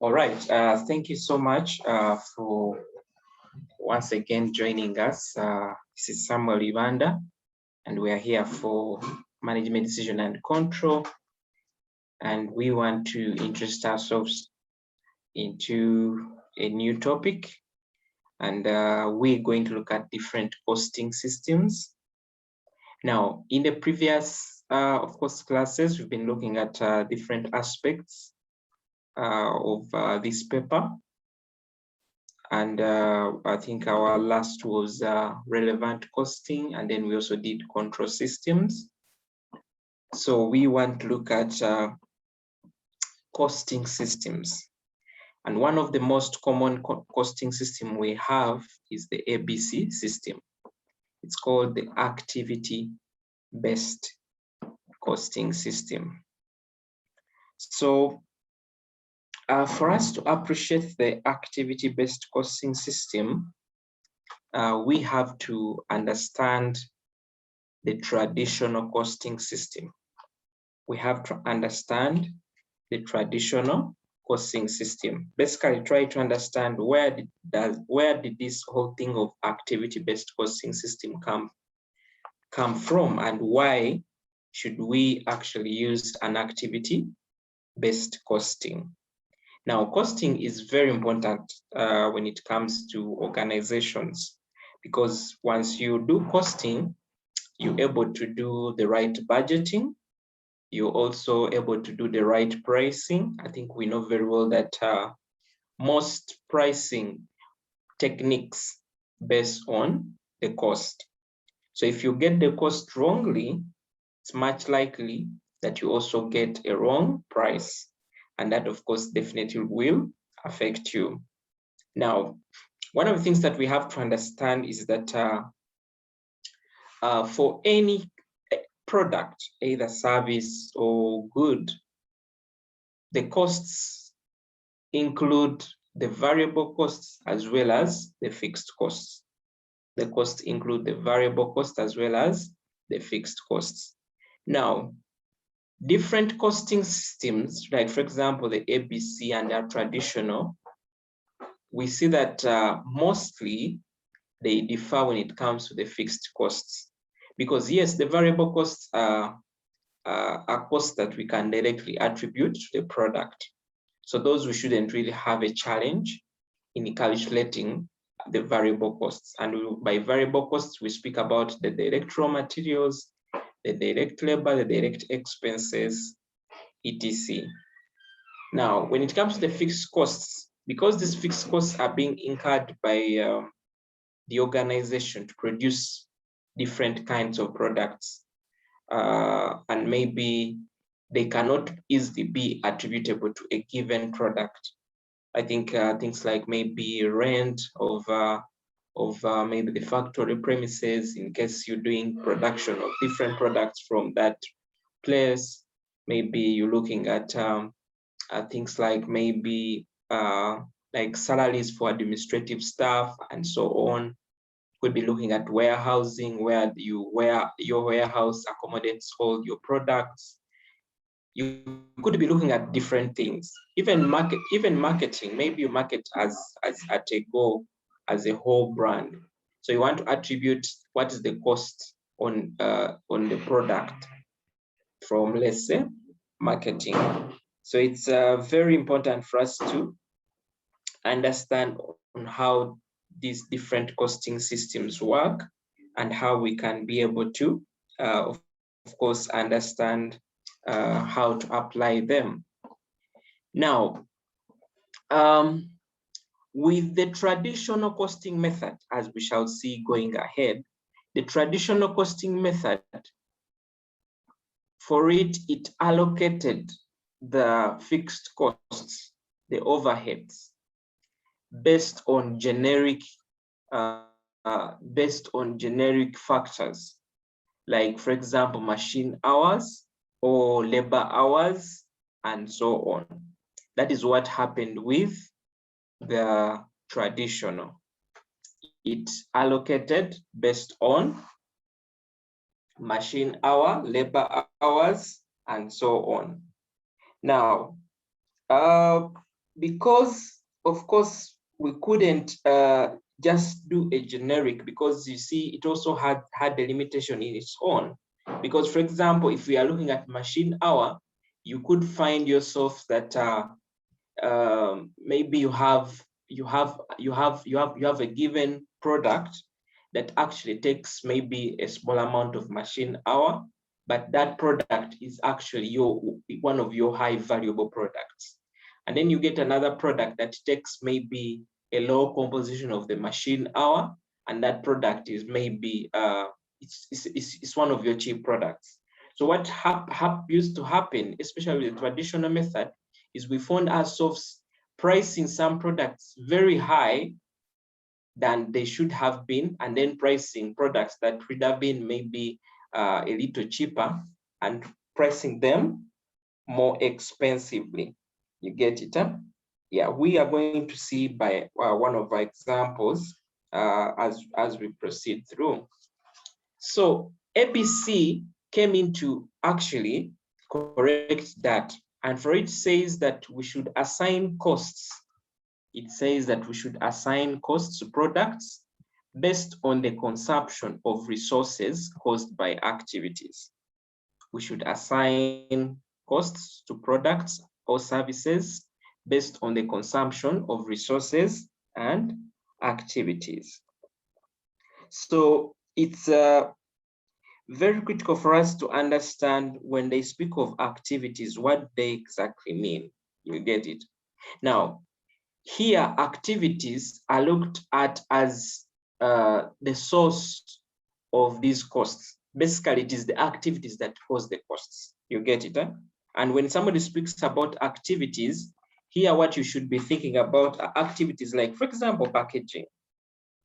All right, thank you so much for once again joining us. This is Samuel Ibanda, and we are here for management decision and control. And we want to introduce ourselves into a new topic. And we're going to look at different costing systems. Now, in the previous, of course, classes, we've been looking at different aspects of this paper. And I think our last was relevant costing, and then we also did control systems. So we want to look at costing systems. And one of the most common costing system we have is the ABC system. It's called the activity-based costing system. So for us to appreciate the activity-based costing system, we have to understand the traditional costing system. We have to understand the traditional costing system. Basically, try to understand where did this whole thing of activity-based costing system come from, and why should we actually use an activity-based costing. Now, costing is very important when it comes to organizations, because once you do costing, you're able to do the right budgeting. You're also able to do the right pricing. I think we know very well that most pricing techniques based on the cost. So if you get the cost wrongly, it's much likely that you also get a wrong price. And that, of course, definitely will affect you. Now, one of the things that we have to understand is that for any product, either service or good, the costs include the variable costs as well as the fixed costs. The costs include the variable cost as well as the fixed costs. Now, different costing systems, like for example, the ABC and our traditional, we see that mostly they differ when it comes to the fixed costs. Because yes, the variable costs are costs that we can directly attribute to the product. So those we shouldn't really have a challenge in calculating the variable costs. And by variable costs, we speak about the direct raw materials, the direct labor, the direct expenses, etc. Now, when it comes to the fixed costs, because these fixed costs are being incurred by the organization to produce different kinds of products, and maybe they cannot easily be attributable to a given product. I think things like maybe rent of maybe the factory premises in case you're doing production of different products from that place. Maybe you're looking at things like maybe like salaries for administrative staff and so on. Could be looking at warehousing, where your warehouse accommodates all your products. You could be looking at different things. Even marketing. Maybe you market as at a go as a whole brand. So you want to attribute what is the cost on the product from, let's say, marketing. So it's very important for us to understand on how these different costing systems work and how we can be able to, of course, understand how to apply them. Now, with the traditional costing method, as we shall see going ahead, the traditional costing method, for it allocated the fixed costs, the overheads, based on generic factors, like, for example, machine hours or labor hours, and so on. That is what happened with the traditional. It allocated based on machine hour, labor hours, and so on. Now, because, of course, we couldn't just do a generic, because you see, it also had a limitation in its own. Because, for example, if we are looking at machine hour, you could find yourself that maybe you have a given product that actually takes maybe a small amount of machine hour, but that product is actually one of your high valuable products. And then you get another product that takes maybe a low composition of the machine hour, and that product is maybe it's one of your cheap products. So what used to happen, especially with the traditional method, is we found ourselves pricing some products very high than they should have been, and then pricing products that would have been maybe a little cheaper, and pricing them more expensively. You get it? Huh? Yeah, we are going to see by one of our examples as we proceed through. So ABC came in to actually correct that, and for it says that we should assign costs. It says that we should assign costs to products based on the consumption of resources caused by activities. We should assign costs to products or services based on the consumption of resources and activities. So it's very critical for us to understand when they speak of activities, what they exactly mean. You get it? Now, here, activities are looked at as the source of these costs. Basically, it is the activities that cause the costs. You get it? Huh? And when somebody speaks about activities, here what you should be thinking about are activities like, for example, packaging.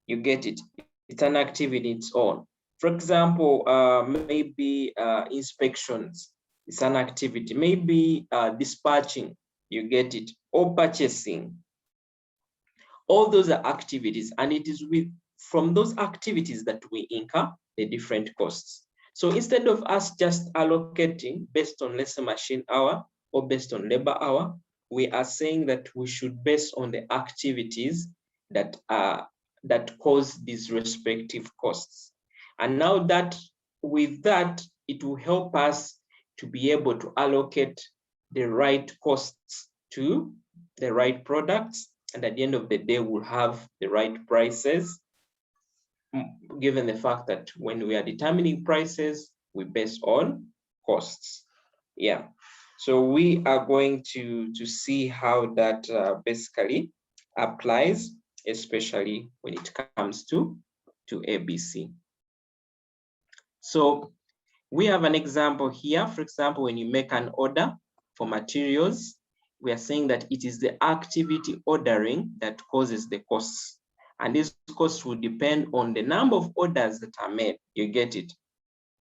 You get it? It's an activity in its own. For example, maybe inspections. It's an activity. Maybe dispatching. You get it? Or purchasing. All those are activities, and it is from those activities that we incur the different costs. So instead of us just allocating based on, let's say, machine hour or based on labor hour, we are saying that we should base on the activities that cause these respective costs. And now that with that, it will help us to be able to allocate the right costs to the right products, and at the end of the day, we'll have the right prices, given the fact that when we are determining prices, we base on costs. Yeah. So we are going to see how that basically applies, especially when it comes to ABC. So we have an example here. For example, when you make an order for materials, we are saying that it is the activity ordering that causes the costs. And these costs will depend on the number of orders that are made. You get it?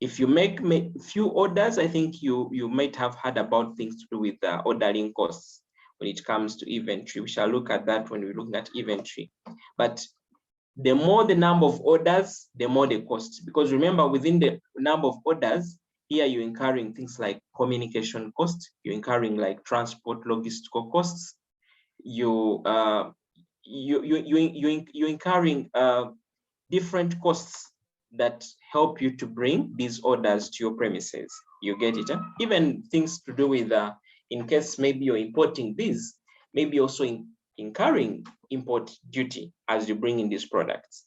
If you make few orders, I think you might have heard about things to do with ordering costs when it comes to inventory. We shall look at that when we're looking at inventory. But the more the number of orders, the more the costs. Because remember, within the number of orders, here you're incurring things like communication costs, you're incurring like transport, logistical costs, you're incurring different costs that help you to bring these orders to your premises. You get it? Huh? Even things to do with, in case maybe you're importing these, maybe also incurring import duty as you bring in these products.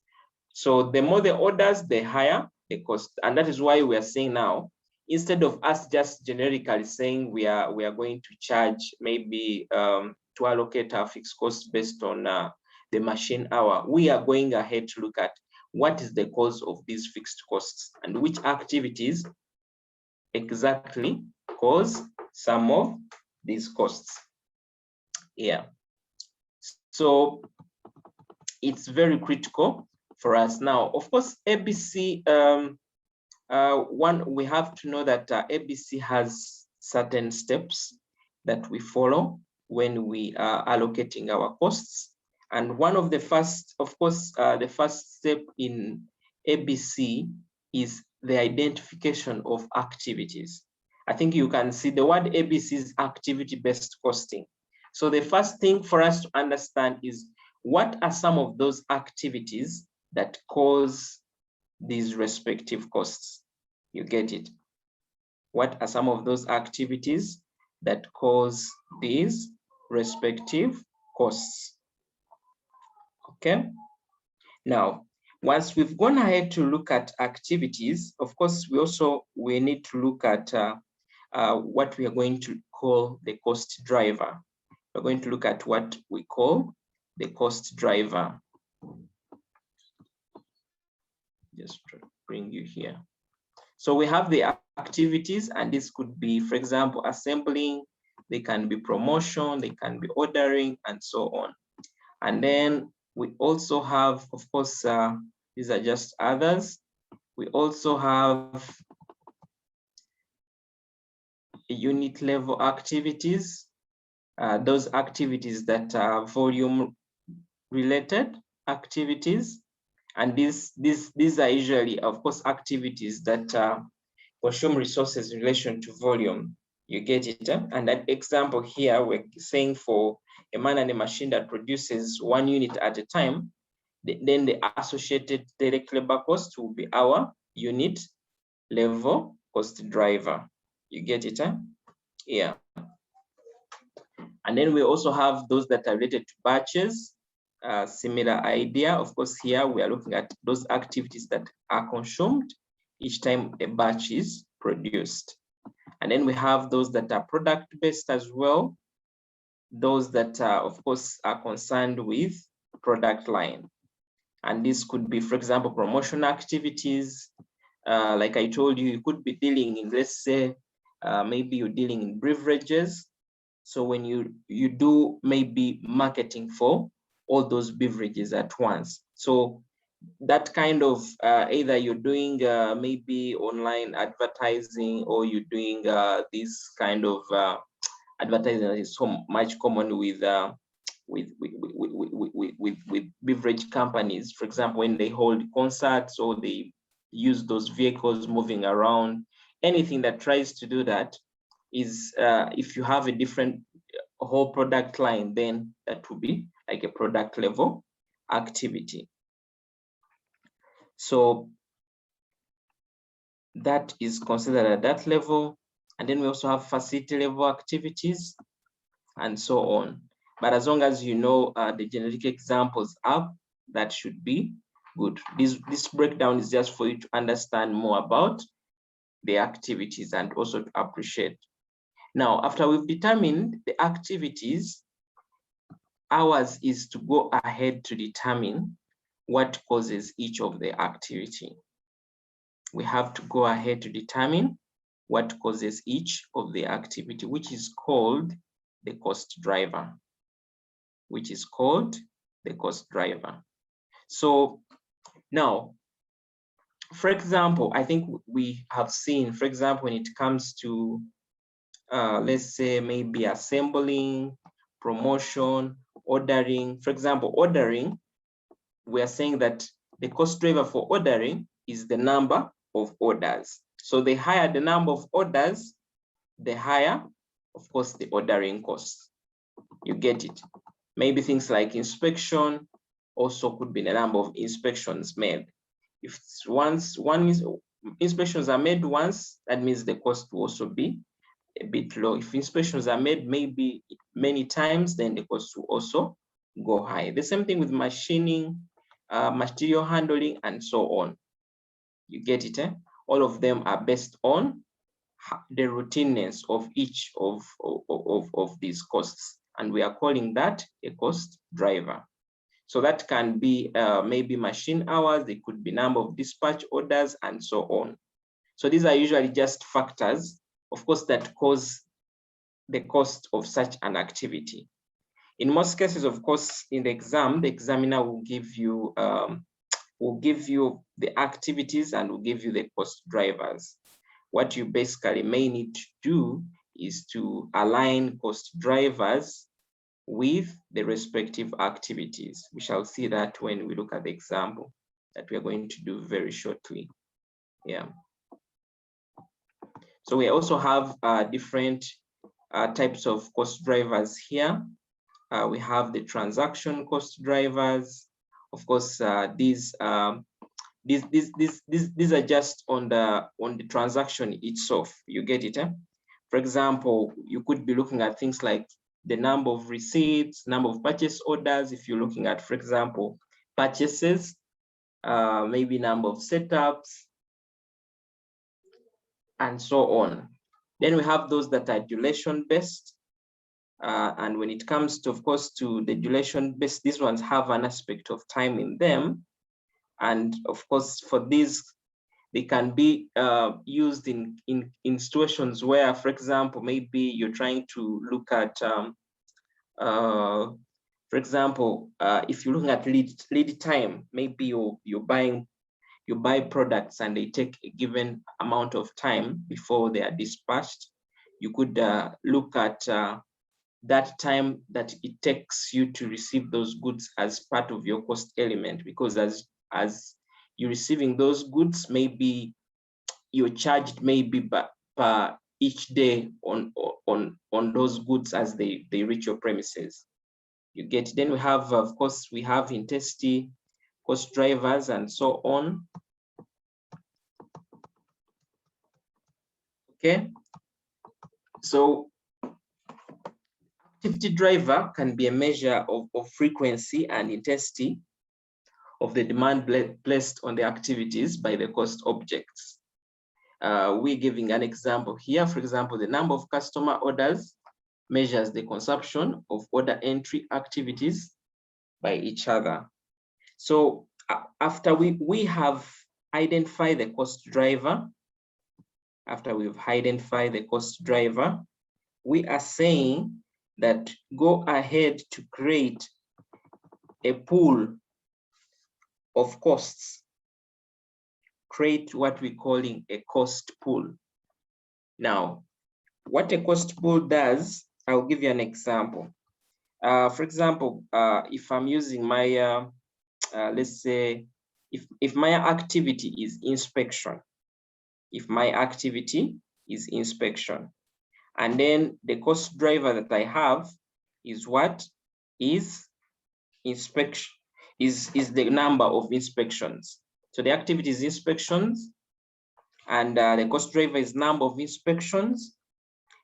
So the more the orders, the higher the cost. And that is why we are saying now, instead of us just generically saying we are going to charge maybe to allocate our fixed costs based on the machine hour, we are going ahead to look at what is the cause of these fixed costs and which activities exactly cause some of these costs. Yeah. So it's very critical for us now. Of course, ABC, one, we have to know that ABC has certain steps that we follow when we are allocating our costs. And one of the first, of course, the first step in ABC is the identification of activities. I think you can see the word ABC is activity-based costing. So the first thing for us to understand is what are some of those activities that cause these respective costs? You get it? What are some of those activities that cause these respective costs? Okay. Now, once we've gone ahead to look at activities, of course, we need to look at what we are going to call the cost driver. We're going to look at what we call the cost driver. Just bring you here. So we have the activities, and this could be, for example, assembling, they can be promotion, they can be ordering, and so on. And then we also have, of course, these are just others. We also have unit level activities, those activities that are volume related activities. And these are usually, of course, activities that consume resources in relation to volume. You get it? Huh? And that example here, we're saying for a man and a machine that produces 1 unit at a time, then the associated direct labor cost will be our unit level cost driver. You get it? Huh? Yeah. And then we also have those that are related to batches. Similar idea. Of course, here we are looking at those activities that are consumed each time a batch is produced. And then we have those that are product-based as well. Those that, of course, are concerned with product line. And this could be, for example, promotion activities. Like I told you, you could be dealing in, let's say, maybe you're dealing in beverages. So when you do maybe marketing for all those beverages at once. So that kind of either you're doing maybe online advertising, or you're doing this kind of advertising that is so much common with beverage companies. For example, when they hold concerts or they use those vehicles moving around, anything that tries to do that is, if you have a different whole product line, then that will be like a product level activity. So that is considered at that level. And then we also have facility level activities and so on. But as long as you know the generic examples up, that should be good. This breakdown is just for you to understand more about the activities and also to appreciate. Now, after we've determined the activities, ours is to go ahead to determine what causes each of the activity. We have to go ahead to determine what causes each of the activity, which is called the cost driver, So now, for example, I think we have seen, for example, when it comes to, let's say maybe assembling, promotion, ordering. For example, ordering, we are saying that the cost driver for ordering is the number of orders. So the higher the number of orders, the higher, of course, the ordering cost. You get it? Maybe things like inspection also could be the number of inspections made. If inspections are made once, that means the cost will also be a bit low. If inspections are made maybe many times, then the cost will also go high. The same thing with machining, material handling, and so on. You get it, eh? All of them are based on the routineness of each of these costs, and we are calling that a cost driver. So that can be maybe machine hours, it could be number of dispatch orders, and so on. So these are usually just factors, of course, that cause the cost of such an activity. In most cases, of course, in the exam, the examiner will give you the activities and will give you the cost drivers. What you basically may need to do is to align cost drivers with the respective activities. We shall see that when we look at the example that we are going to do very shortly. Yeah. So we also have different types of cost drivers here. We have the transaction cost drivers. Of course, these are just on the transaction itself. You get it, eh? For example, you could be looking at things like the number of receipts, number of purchase orders. If you're looking at, for example, purchases, maybe number of setups, and so on. Then we have those that are duration based. And when it comes to, of course, to the duration based, these ones have an aspect of time in them. And of course, for these, they can be used in situations where, for example, maybe you're trying to look at, for example, if you're looking at lead time, maybe you buy products and they take a given amount of time before they are dispatched. You could look at that time that it takes you to receive those goods as part of your cost element, because as you're receiving those goods, maybe you're charged maybe per each day on those goods as they reach your premises. You get it? Then we have, of course, we have intensity cost drivers and so on. Okay, so activity driver can be a measure of frequency and intensity of the demand placed on the activities by the cost objects. We're giving an example here. For example, the number of customer orders measures the consumption of order entry activities by each other. So after we have identified the cost driver, after we've identified the cost driver, we are saying that go ahead to create a pool of costs. Create what we're calling a cost pool. Now, what a cost pool does, I'll give you an example. For example, if I'm using my, let's say, if my activity is inspection, and then the cost driver that I have is what? Is inspection, is the number of inspections. So the activity is inspections, and the cost driver is number of inspections.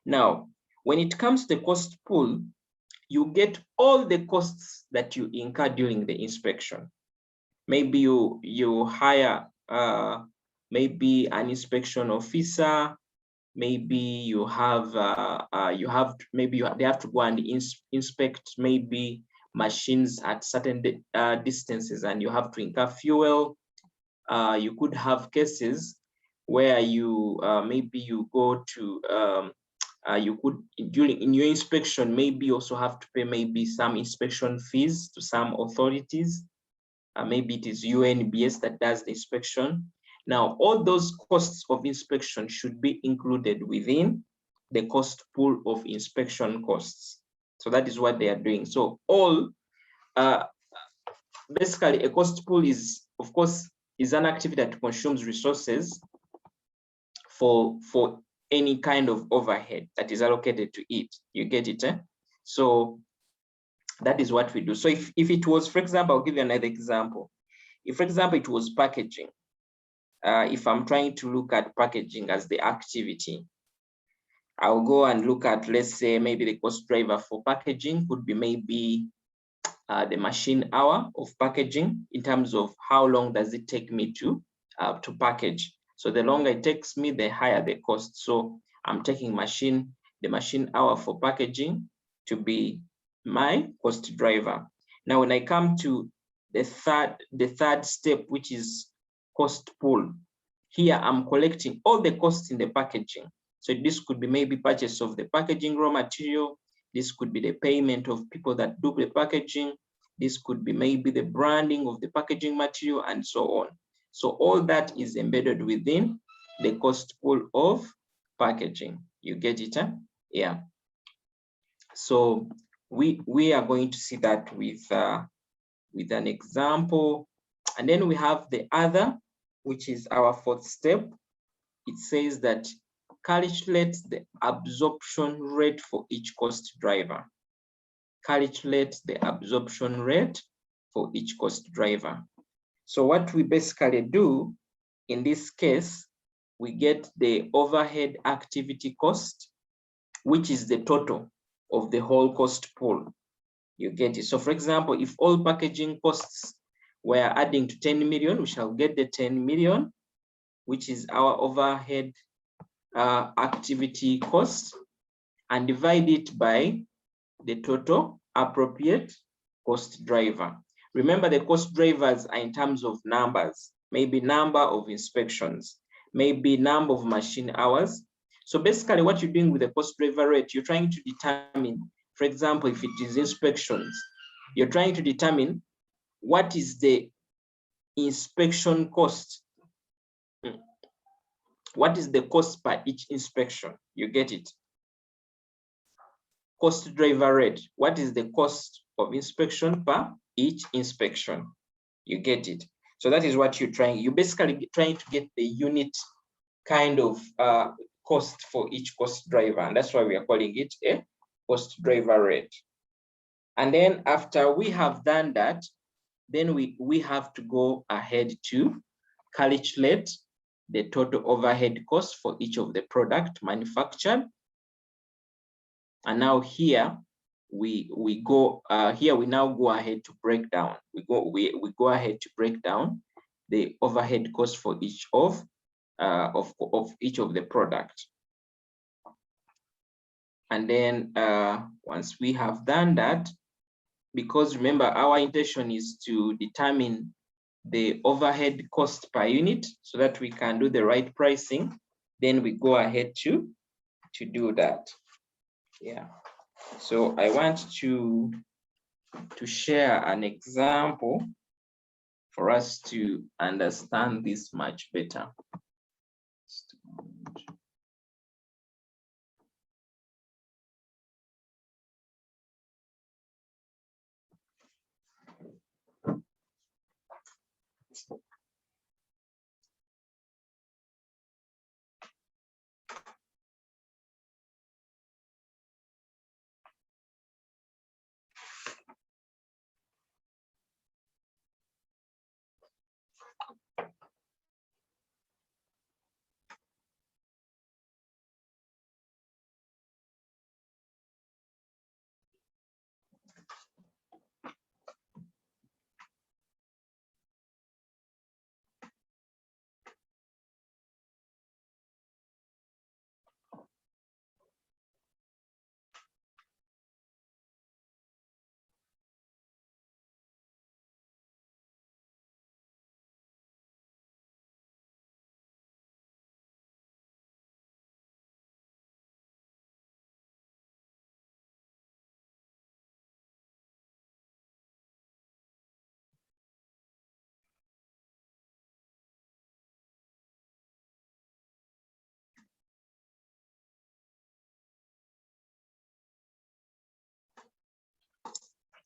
Now, when it comes to the cost pool, you get all the costs that you incur during the inspection. Maybe you hire maybe an inspection officer. Maybe you have they have to go and inspect maybe machines at certain distances, and you have to incur fuel. You could have cases where you maybe you go to you could in your inspection maybe also have to pay maybe some inspection fees to some authorities. maybe it is UNBS that does the inspection. Now, all those costs of inspection should be included within the cost pool of inspection costs. So that is what they are doing. So all, basically a cost pool is, of course, is an activity that consumes resources for any kind of overhead that is allocated to it. You get it? So that is what we do. So if it was, for example, I'll give you another example. If, for example, it was packaging, if I'm trying to look at packaging as the activity, I'll go and look at, let's say, maybe the cost driver for packaging could be maybe the machine hour of packaging in terms of how long does it take me to package. So the longer it takes me, the higher the cost. So I'm taking the machine hour for packaging to be my cost driver. Now, when I come to the third step, which is cost pool, here I'm collecting all the costs in the packaging. So this could be maybe purchase of the packaging raw material. This could be the payment of people that do the packaging. This could be maybe the branding of the packaging material and so on. So all that is embedded within the cost pool of packaging. You get it? Huh? Yeah. So we are going to see that with an example. And then we have the other, which is our fourth step. It says that calculate the absorption rate for each cost driver. Calculate the absorption rate for each cost driver. So what we basically do in this case, we get the overhead activity cost, which is the total of the whole cost pool. You get it. So for example, if all packaging costs were adding to 10 million, we shall get the 10 million, which is our overhead activity cost, and divide it by the total appropriate cost driver. Remember, the cost drivers are in terms of numbers, maybe number of inspections, maybe number of machine hours. So basically what you're doing with the cost driver rate, you're trying to determine, for example, if it is inspections, you're trying to determine what is the inspection cost. What is the cost per each inspection? You get it? Cost driver rate. What is the cost of inspection per each inspection? You get it? So that is what you're trying. You're basically trying to get the unit kind of cost for each cost driver. And that's why we are calling it a cost driver rate. And then after we have done that, then we have to go ahead to calculate the total overhead cost for each of the product manufactured. And now here we now go ahead to break down. We go ahead to break down the overhead cost for each of each of the product. And then once we have done that, because remember our intention is to determine the overhead cost per unit so that we can do the right pricing, then we go ahead to do that. Yeah. So I want to share an example for us to understand this much better.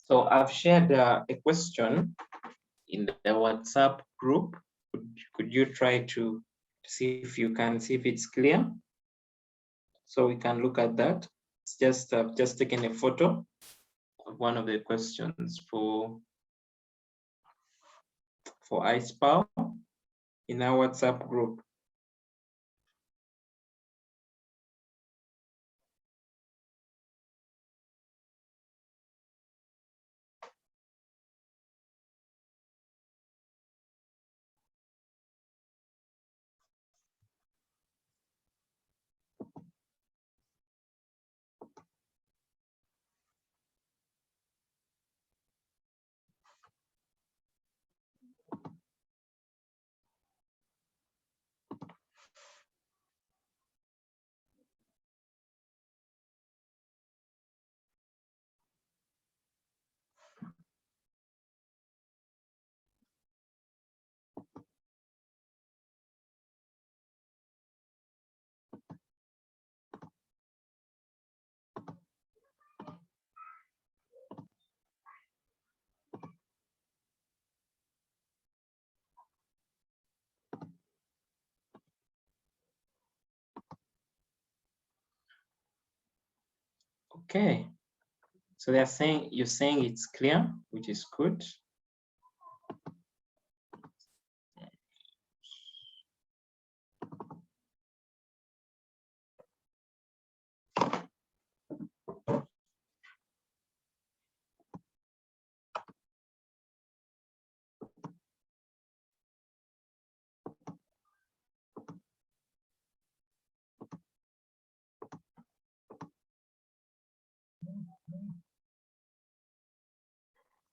So I've shared a question in the WhatsApp group. Could you try to see if you can see if it's clear? So we can look at that. It's just I've just taken a photo of one of the questions for iSpow in our WhatsApp group. Okay, so they're saying you're saying it's clear, which is good.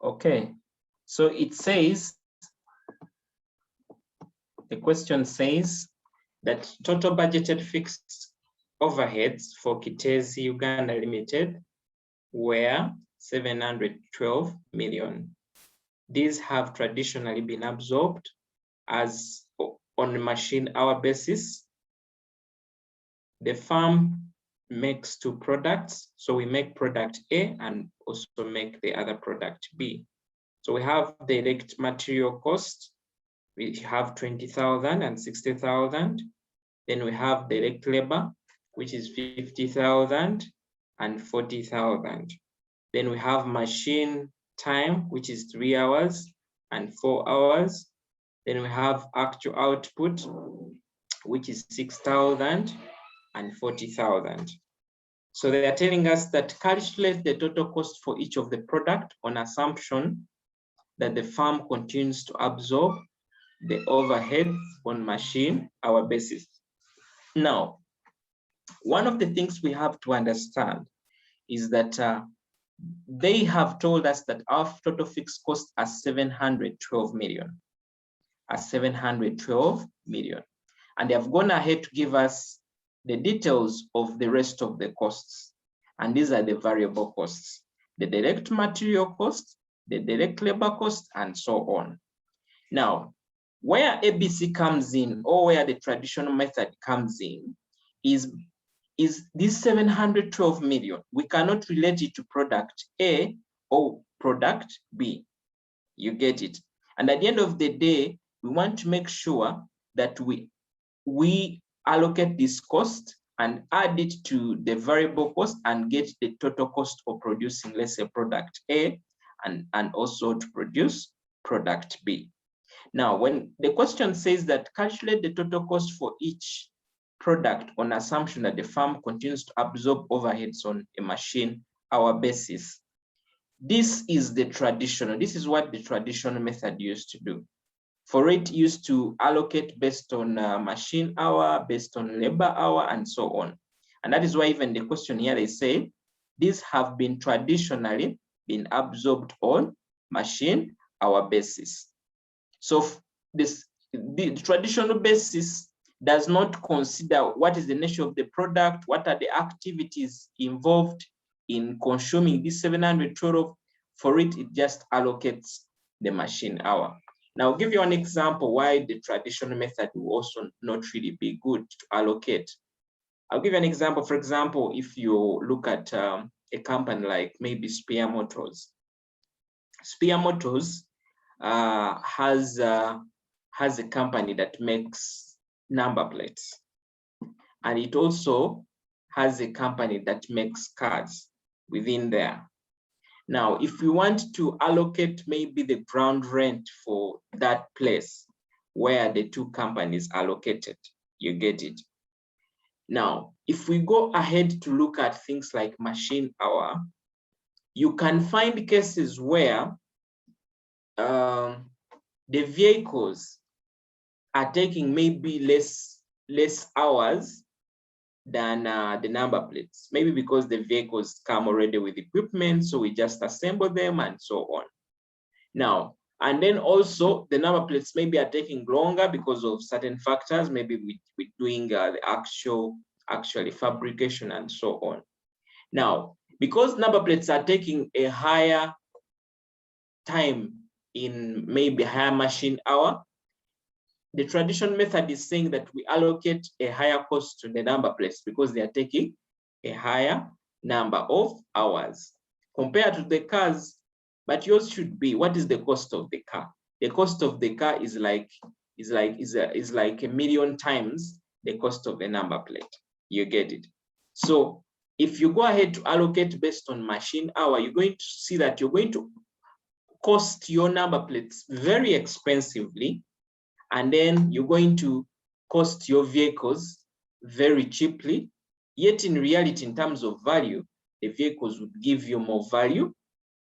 Okay, so it says, the question says that total budgeted fixed overheads for Kitezi Uganda Limited were 712 million. These have traditionally been absorbed as on a machine hour basis. The firm makes two products. So we make product A and also make the other product B. So we have the direct material cost. We have 20,000 and 60,000. Then we have direct labor, which is 50,000 and 40,000. Then we have machine time, which is 3 hours and 4 hours. Then we have actual output, which is 6,000 and 40,000. So they are telling us that calculate the total cost for each of the product on assumption that the firm continues to absorb the overhead on machine hour basis. Now, one of the things we have to understand is that they have told us that our total fixed cost are 712 million. Are 712 million. And they have gone ahead to give us the details of the rest of the costs. And these are the variable costs: the direct material cost, the direct labor cost, and so on. Now, where ABC comes in, or where the traditional method comes in, is this 712 million. We cannot relate it to product A or product B. You get it? And at the end of the day, we want to make sure that we allocate this cost and add it to the variable cost and get the total cost of producing, let's say, product A and also to produce product B. Now, when the question says that calculate the total cost for each product on assumption that the firm continues to absorb overheads on a machine hour basis, this is the traditional, this is what the traditional method used to do. For it used to allocate based on machine hour, based on labor hour, and so on. And that is why even the question here, they say, these have been traditionally been absorbed on machine hour basis. So the traditional basis does not consider what is the nature of the product, what are the activities involved in consuming this 712. For it, it just allocates the machine hour. Now, I'll give you an example why the traditional method will also not really be good to allocate. I'll give you an example. For example, if you look at a company like maybe Spear Motors, Spear Motors has a company that makes number plates, and it also has a company that makes cars within there. Now, if we want to allocate maybe the ground rent for that place where the two companies are located, you get it. Now, if we go ahead to look at things like machine hour, you can find cases where the vehicles are taking maybe less hours than the number plates, maybe because the vehicles come already with equipment, so we just assemble them and so on. Now, and then also the number plates maybe are taking longer because of certain factors, maybe with doing the actually fabrication and so on. Now, because number plates are taking a higher time in maybe higher machine hour, the traditional method is saying that we allocate a higher cost to the number plates because they are taking a higher number of hours compared to the cars. But yours should be, what is the cost of the car? The cost of the car is like a million times the cost of the number plate. You get it? So if you go ahead to allocate based on machine hour, you're going to see that you're going to cost your number plates very expensively, and then you're going to cost your vehicles very cheaply. Yet in reality, in terms of value, the vehicles would give you more value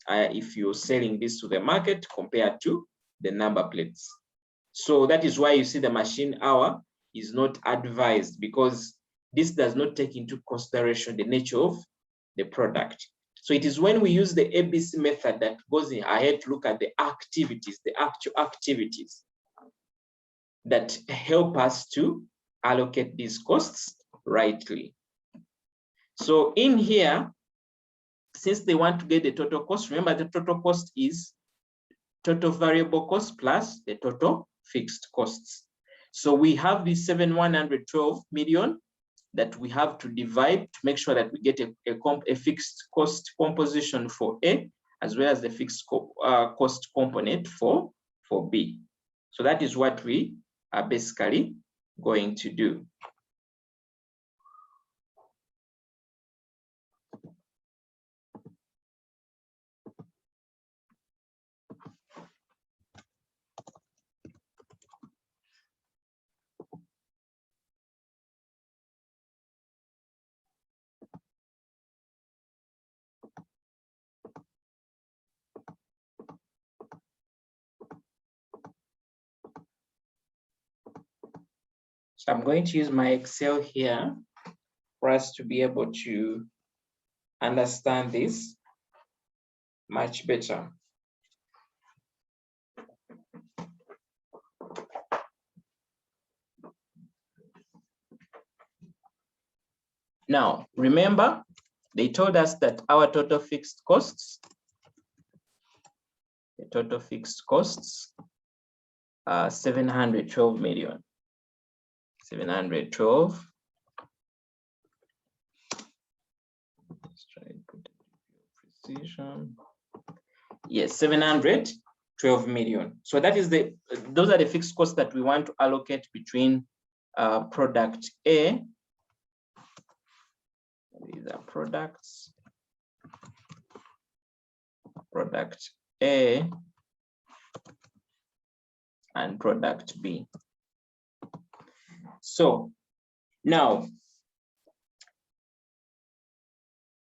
if you're selling this to the market compared to the number plates. So that is why you see the machine hour is not advised, because this does not take into consideration the nature of the product. So it is when we use the ABC method that goes ahead to look at the activities, the actual activities that help us to allocate these costs rightly. So in here, since they want to get the total cost, remember the total cost is total variable cost plus the total fixed costs. So we have the 7,112 million that we have to divide to make sure that we get a fixed cost composition for A, as well as the fixed cost component for B. So that is what we are basically going to do. So I'm going to use my Excel here for us to be able to understand this much better. Now, remember, they told us that our total fixed costs, the total fixed costs are 712 million. 712. Let's try and put precision. Yes, 712 million. So that is those are the fixed costs that we want to allocate between product A. These are products. Product A and product B. So now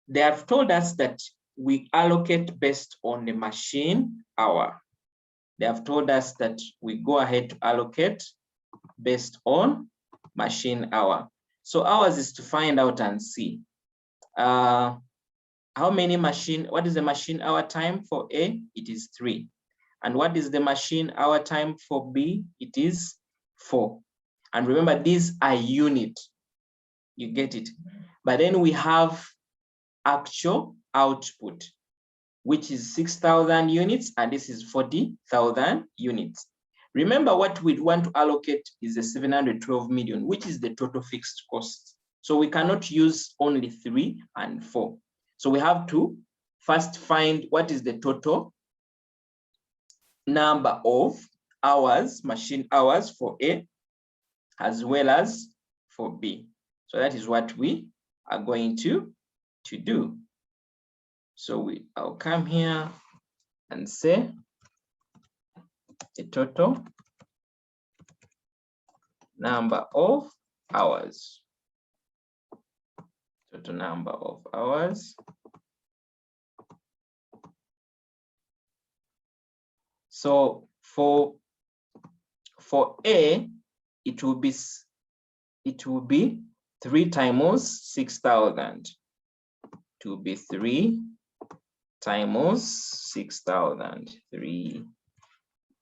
they have told us that we allocate based on the machine hour. They have told us that we go ahead to allocate based on machine hour. So ours is to find out and see what is the machine hour time for A? It is 3. And what is the machine hour time for B? It is 4. And remember, these are unit. You get it. But then we have actual output, which is 6,000 units, and this is 40,000 units. Remember, what we want to allocate is the 712 million, which is the total fixed cost. So we cannot use only 3 and 4. So we have to first find what is the total number of hours, machine hours for A, as well as for B. So that is what we are going to do. So I'll come here and say the total number of hours. Total number of hours. So for A, it will be 3 times 6,000. It will be 3 times 6,000. 3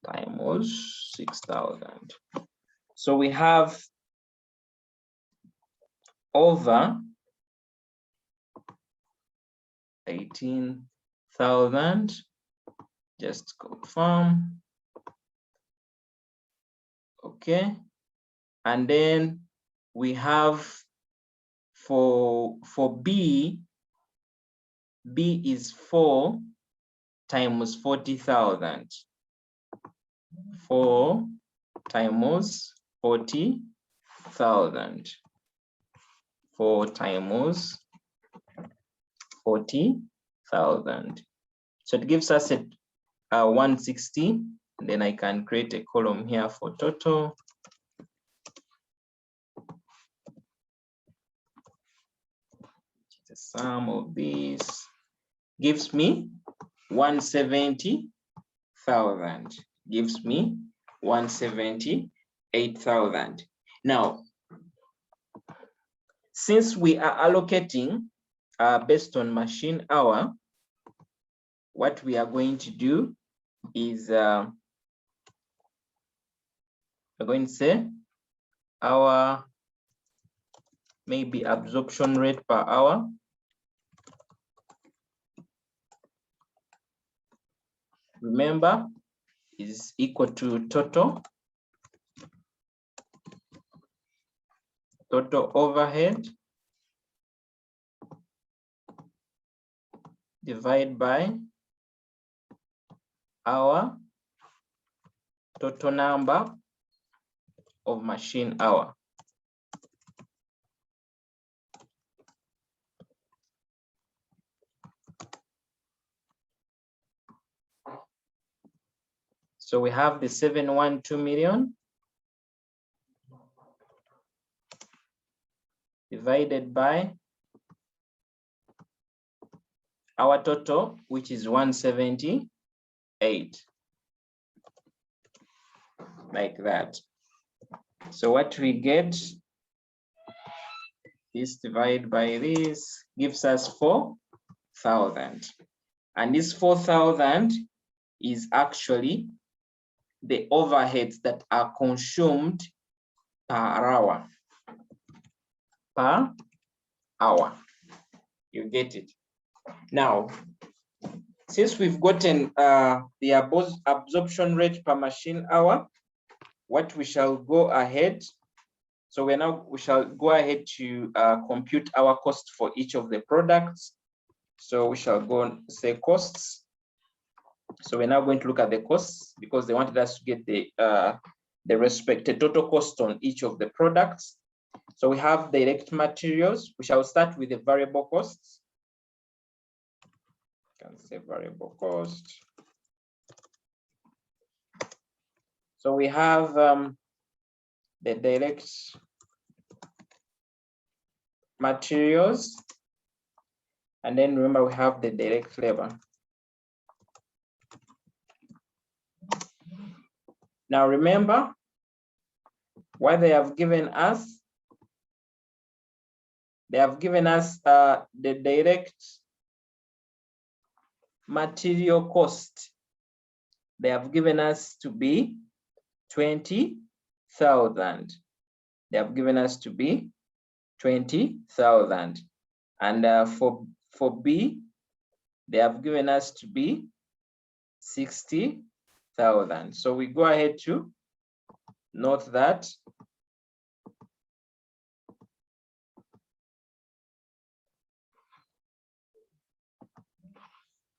times 6,000. So we have over 18,000. Just confirm. Okay. And then we have for B, B is 4 times 40,000. 4 times 40,000. 4 times 40,000. So it gives us a 160. And then I can create a column here for total. The sum of these gives me 170,000. Gives me 178,000. Now, since we are allocating based on machine hour, what we are going to do is we're going to say our maybe absorption rate per hour. Remember, is equal to total overhead divided by our total number of machine hour. So we have the 712 million divided by our total, which is 178, like that. So what we get, this divided by this gives us 4,000. And this 4,000 is actually the overheads that are consumed per hour. Per hour. You get it? Now, since we've gotten the absorption rate per machine hour, what we shall go ahead, so we shall go ahead to compute our cost for each of the products. So we shall go and say costs. So we're now going to look at the costs because they wanted us to get the respective total cost on each of the products. So we have direct materials. We shall start with the variable costs. Can say variable cost. So we have the direct materials, and then remember we have the direct labor. Now remember what they have given us. They have given us the direct material cost. They have given us to be 20,000. They have given us to be 20,000. And for B, they have given us to be 60,000. So we go ahead to note that.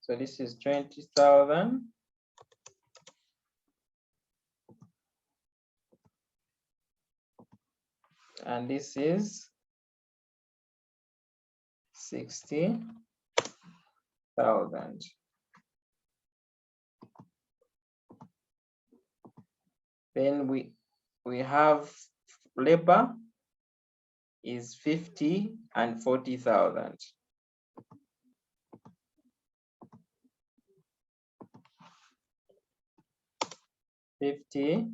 So this is 20,000. and this is 60,000. Then we have labor is 50 and 40,000. $50,000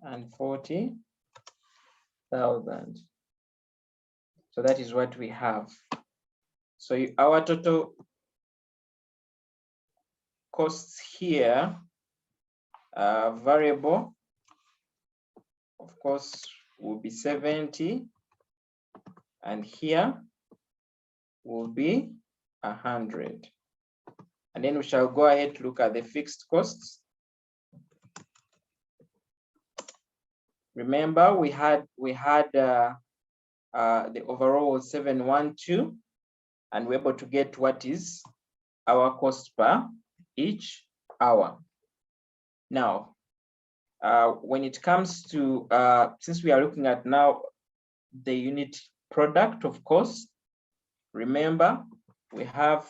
and $40,000. So that is what we have. So our total costs here, variable, of course, will be 70, and here will be 100. And then we shall go ahead to look at the fixed costs. Remember, we had the overall was 712, and we're able to get what is our cost per each hour. Now, when it comes to, since we are looking at now the unit product, of course, remember we have,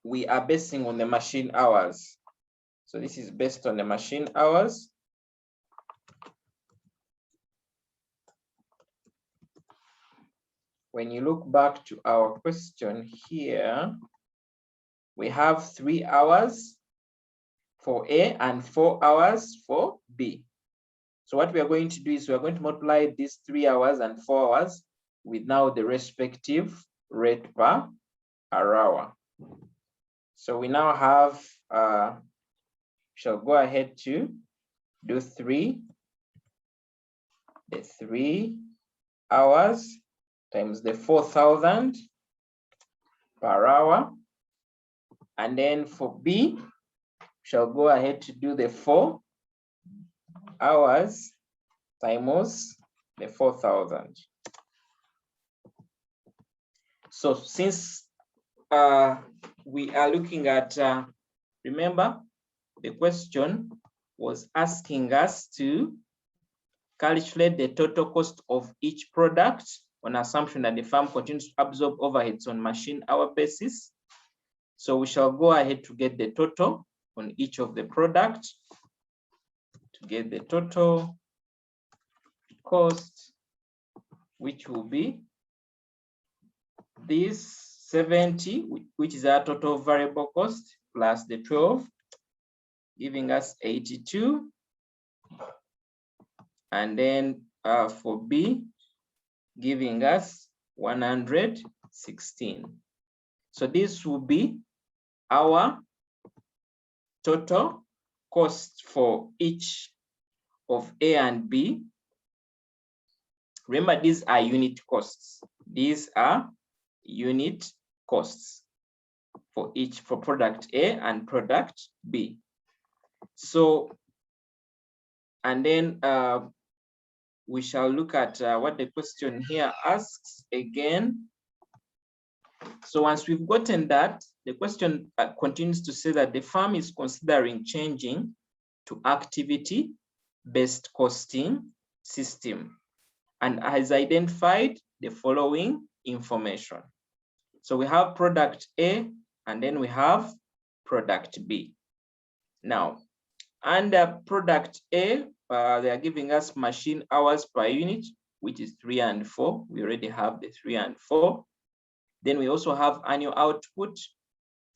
we are basing on the machine hours. So this is based on the machine hours. When you look back to our question here, we have 3 hours for A and 4 hours for B. So what we are going to do is we are going to multiply these 3 hours and 4 hours with now the respective rate per hour. So we now have, shall go ahead to do 3 hours times the 4,000 per hour. And then for B, shall go ahead to do the 4 hours times the 4,000. So since we are looking at, remember, the question was asking us to calculate the total cost of each product on assumption that the firm continues to absorb overheads on machine hour basis. So we shall go ahead to get the total on each of the products. To get the total cost, which will be this 70, which is our total variable cost, plus the 12, giving us 82. And then for B, giving us 116. So this will be our total cost for each of A and B. Remember, these are unit costs. These are unit costs for each, for product A and product B. So, and then we shall look at what the question here asks again. So once we've gotten that, the question continues to say that the firm is considering changing to activity-based costing system and has identified the following information. So we have product A, and then we have product B. Now, under product A, they are giving us machine hours per unit, which is 3 and 4. We already have the 3 and 4. Then we also have annual output,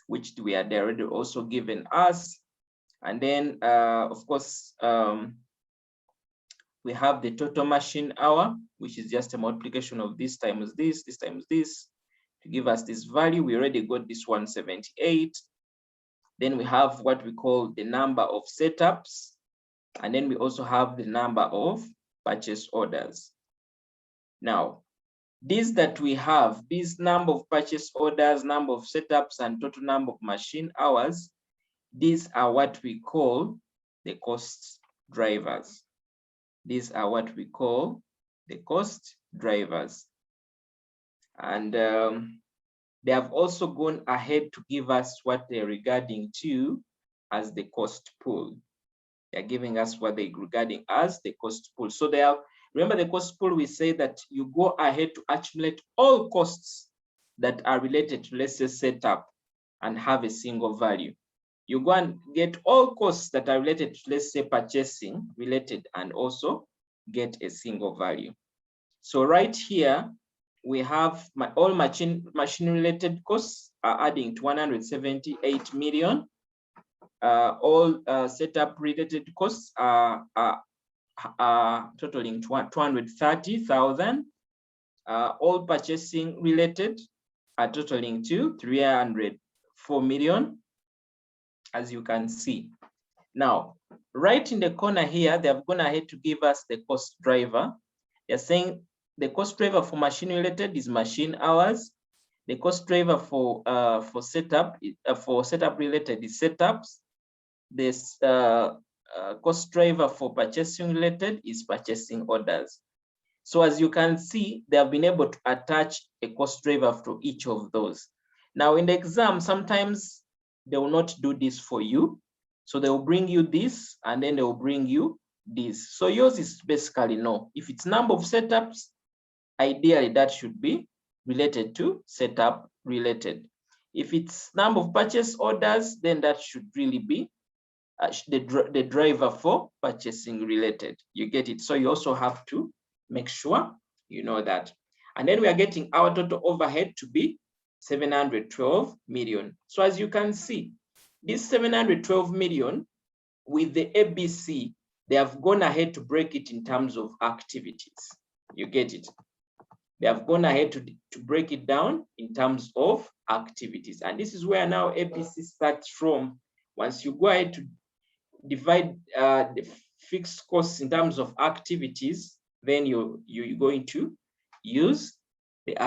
which we are already also given us. And then, of course, we have the total machine hour, which is just a multiplication of this times this times this, to give us this value. We already got this 178. Then we have what we call the number of setups. And then we also have the number of purchase orders. Now, these that we have, this number of purchase orders, number of setups, and total number of machine hours, these are what we call the cost drivers. These are what we call the cost drivers. And they have also gone ahead to give us what they're regarding to as the cost pool. They're giving us what they're regarding as the cost pool. So they are, remember the cost pool, we say that you go ahead to accumulate all costs that are related to, let's say, setup and have a single value. You go and get all costs that are related to, let's say, purchasing related, and also get a single value. So right here, we have all machine related costs are adding to 178 million. All setup related costs are totaling 230,000. All purchasing related are totaling to 304 million, as you can see. Now, right in the corner here, they have gone ahead to give us the cost driver. They're saying the cost driver for machine related is machine hours. The cost driver for setup related is setups. This cost driver for purchasing related is purchasing orders. So as you can see, they have been able to attach a cost driver for each of those. Now in the exam, sometimes they will not do this for you. So they will bring you this, and then they will bring you this. So yours is basically no. If it's number of setups, ideally that should be related to setup related. If it's number of purchase orders, then that should really be the driver for purchasing related. You get it? So you also have to make sure you know that. And then we are getting our total overhead to be 712 million. So as you can see, this 712 million with the ABC, they have gone ahead to break it in terms of activities. You get it? They have gone ahead to break it down in terms of activities. And this is where now ABC starts from. Once you go ahead to divide the fixed costs in terms of activities, then you're going to use the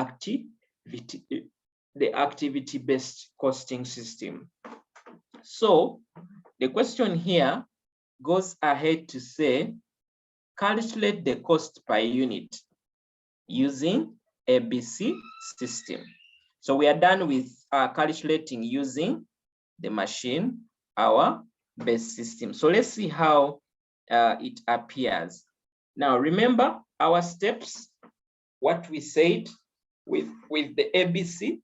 activity-based costing system. So the question here goes ahead to say, calculate the cost per unit using ABC system. So we are done with calculating using the machine hour based system. So let's see how it appears. Now remember our steps, what we said with the ABC.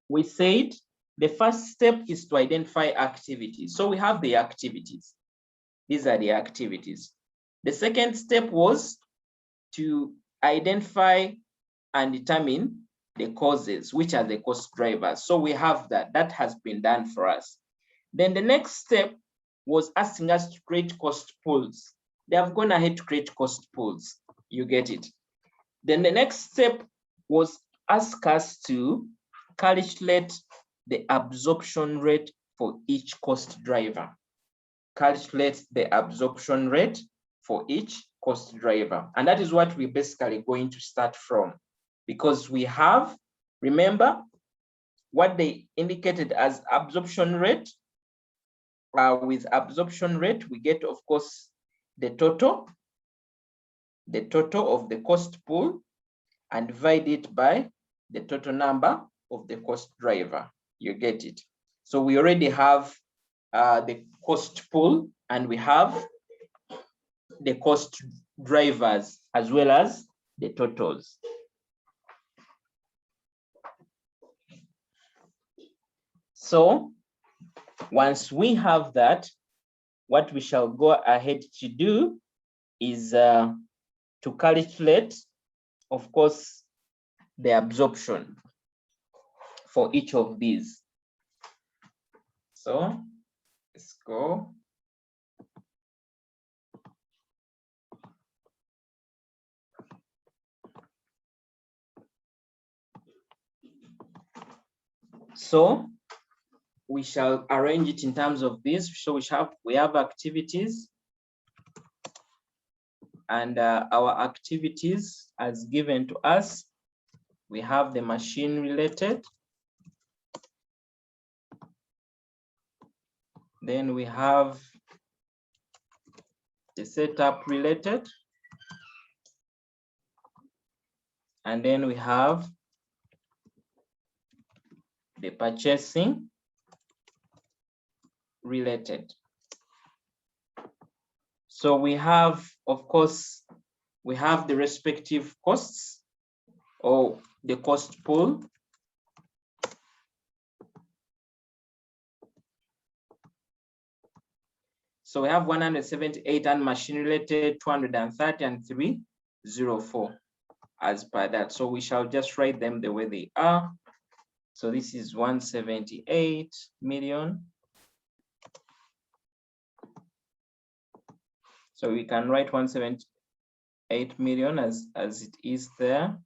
We said the first step is to identify activities. So we have the activities. These are the activities. The second step was to identify and determine the causes, which are the cost drivers. So we have that. That has been done for us. Then the next step was asking us to create cost pools. They have gone ahead to create cost pools. You get it? Then the next step was ask us to calculate the absorption rate for each cost driver. Calculate the absorption rate for each cost driver. And that is what we're basically going to start from, because we have, remember, what they indicated as absorption rate. With absorption rate, we get, of course, the total of the cost pool and divide it by the total number of the cost driver. You get it? So we already have the cost pool, and we have the cost drivers as well as the totals. So once we have that, what we shall go ahead to do is to calculate, of course, the absorption for each of these. So let's go. So we shall arrange it in terms of this. So we have activities, and our activities as given to us, we have the machine related, then we have the setup related, and then we have the purchasing related. So we have, of course, we have the respective costs or the cost pool. So we have 178 and machine related, 230 and 304 as per that. So we shall just write them the way they are. So this is 178 million. So we can write 178 million as it is there.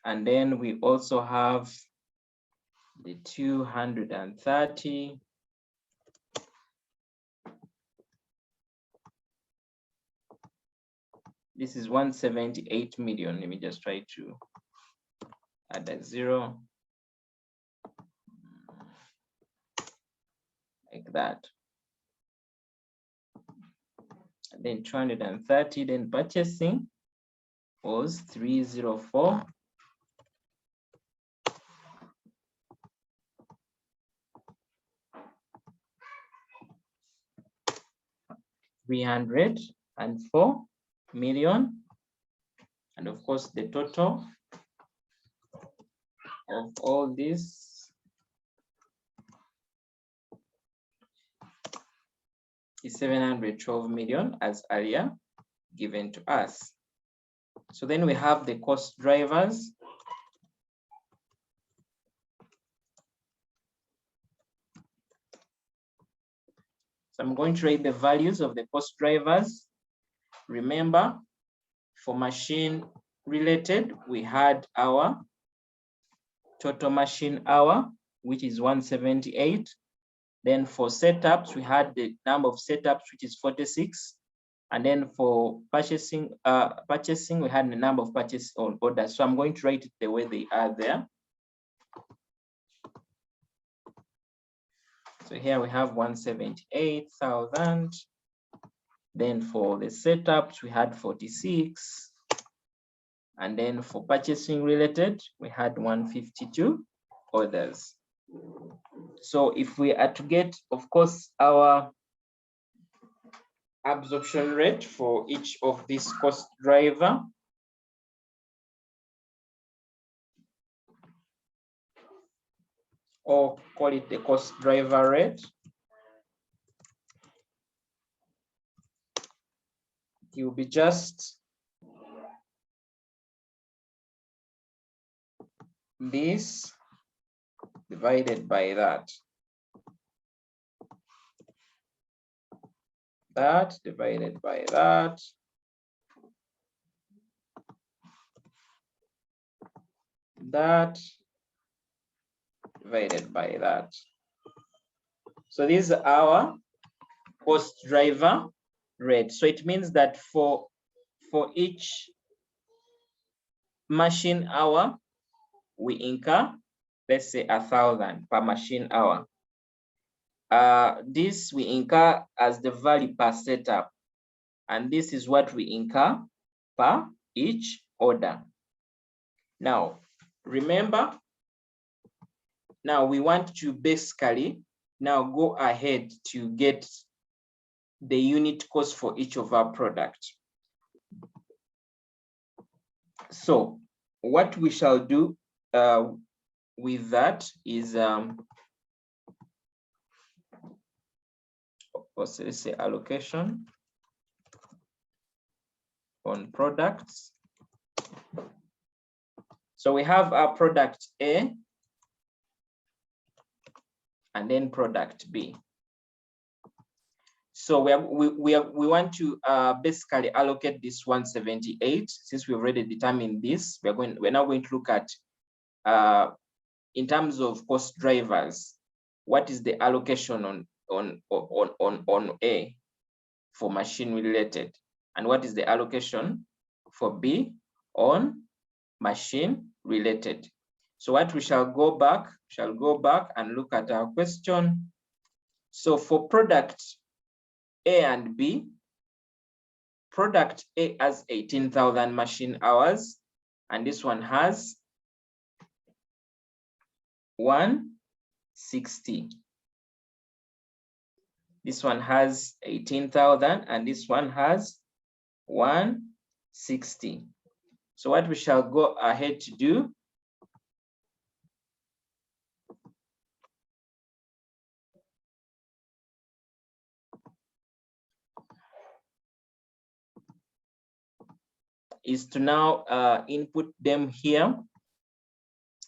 And then we also have the 230. This is 178 million. Let me just try to add a 0. Like that. And then 230, then purchasing was 304. 304 million, and of course the total of all this is 712 million as earlier given to us. So then we have the cost drivers. So I'm going to write the values of the cost drivers. Remember, for machine related, we had our total machine hour, which is 178. Then for setups, we had the number of setups, which is 46. And then for purchasing, we had the number of purchase orders. So I'm going to write it the way they are there. So here we have 178,000. Then for the setups, we had 46. And then for purchasing related, we had 152 orders. So if we are to get, of course, our absorption rate for each of these cost driver, or call it the cost driver rate, it will be just this divided by that. That divided by that. That divided by that. So this is our cost driver rate. So it means that for each machine hour, we incur, let's say 1,000 per machine hour. This we incur as the value per setup, and this is what we incur per each order. Now, remember, now we want to basically now go ahead to get the unit cost for each of our products. So what we shall do with that is, let's say allocation on products. So we have our product A and then product B. So we want to basically allocate this 178. Since we already determined this, we're now going to look at in terms of cost drivers, what is the allocation on A for machine related, and what is the allocation for B on machine related. So what we shall go back and look at our question. So for product A and B, product A has 18,000 machine hours, and this one has 160. This one has 18,000 and this one has 160. So what we shall go ahead to do is to now input them here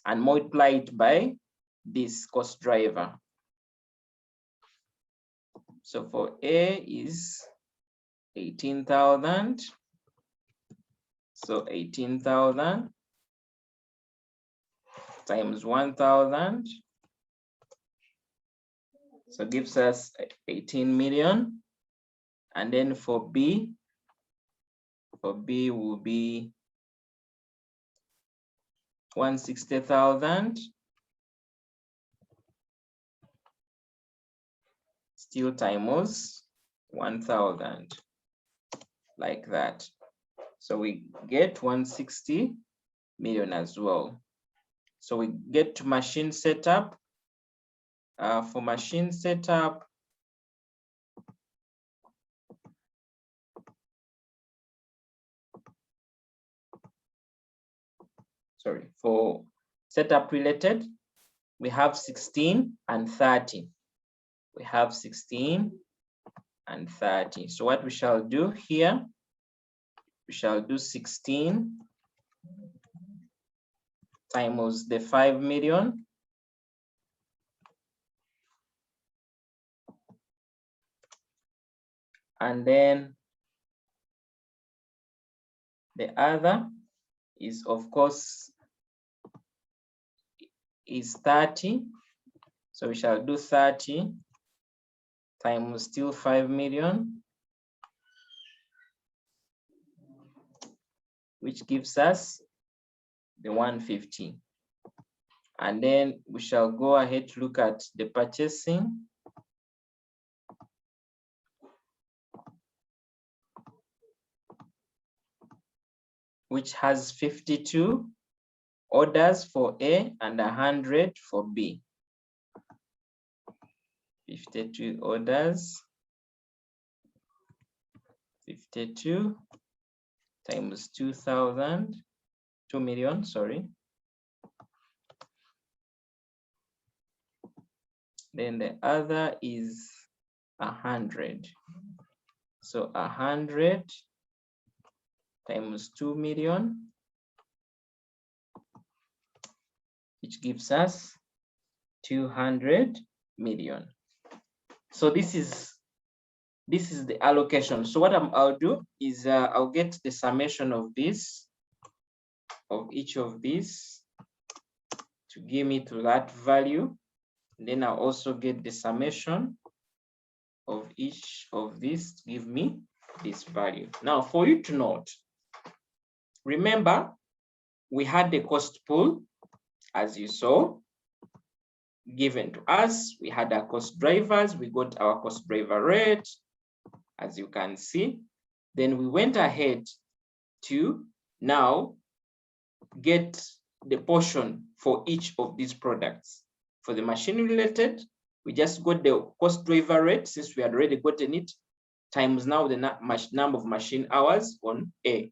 and multiply it by this cost driver. So for A is 18,000. So 18,000 times 1,000. So gives us 18 million. And then for B will be 160,000. Still times 1,000, like that. So we get 160 million as well. So we get to machine setup. For machine setup, for setup related, we have 16 and 30. We have 16 and 30. So what we shall do here, we shall do 16 times the 5 million. And then the other is, of course, is 30. So we shall do 30 times still 5 million, which gives us the 150. And then we shall go ahead to look at the purchasing. Which has 52 orders for A and 100 for B. 52 orders, 52 times 2,000, 2 million, sorry. Then the other is 100. So 100 times 2 million, which gives us 200 million. So this is the allocation. So what I'll do is I'll get the summation of this, of each of these, to give me to that value. And then I'll also get the summation of each of these to give me this value. Now, for you to note, remember, we had the cost pool, as you saw, given to us. We had our cost drivers. We got our cost driver rate, as you can see. Then we went ahead to now get the portion for each of these products. For the machine related, we just got the cost driver rate, since we had already gotten it, times now the number of machine hours on A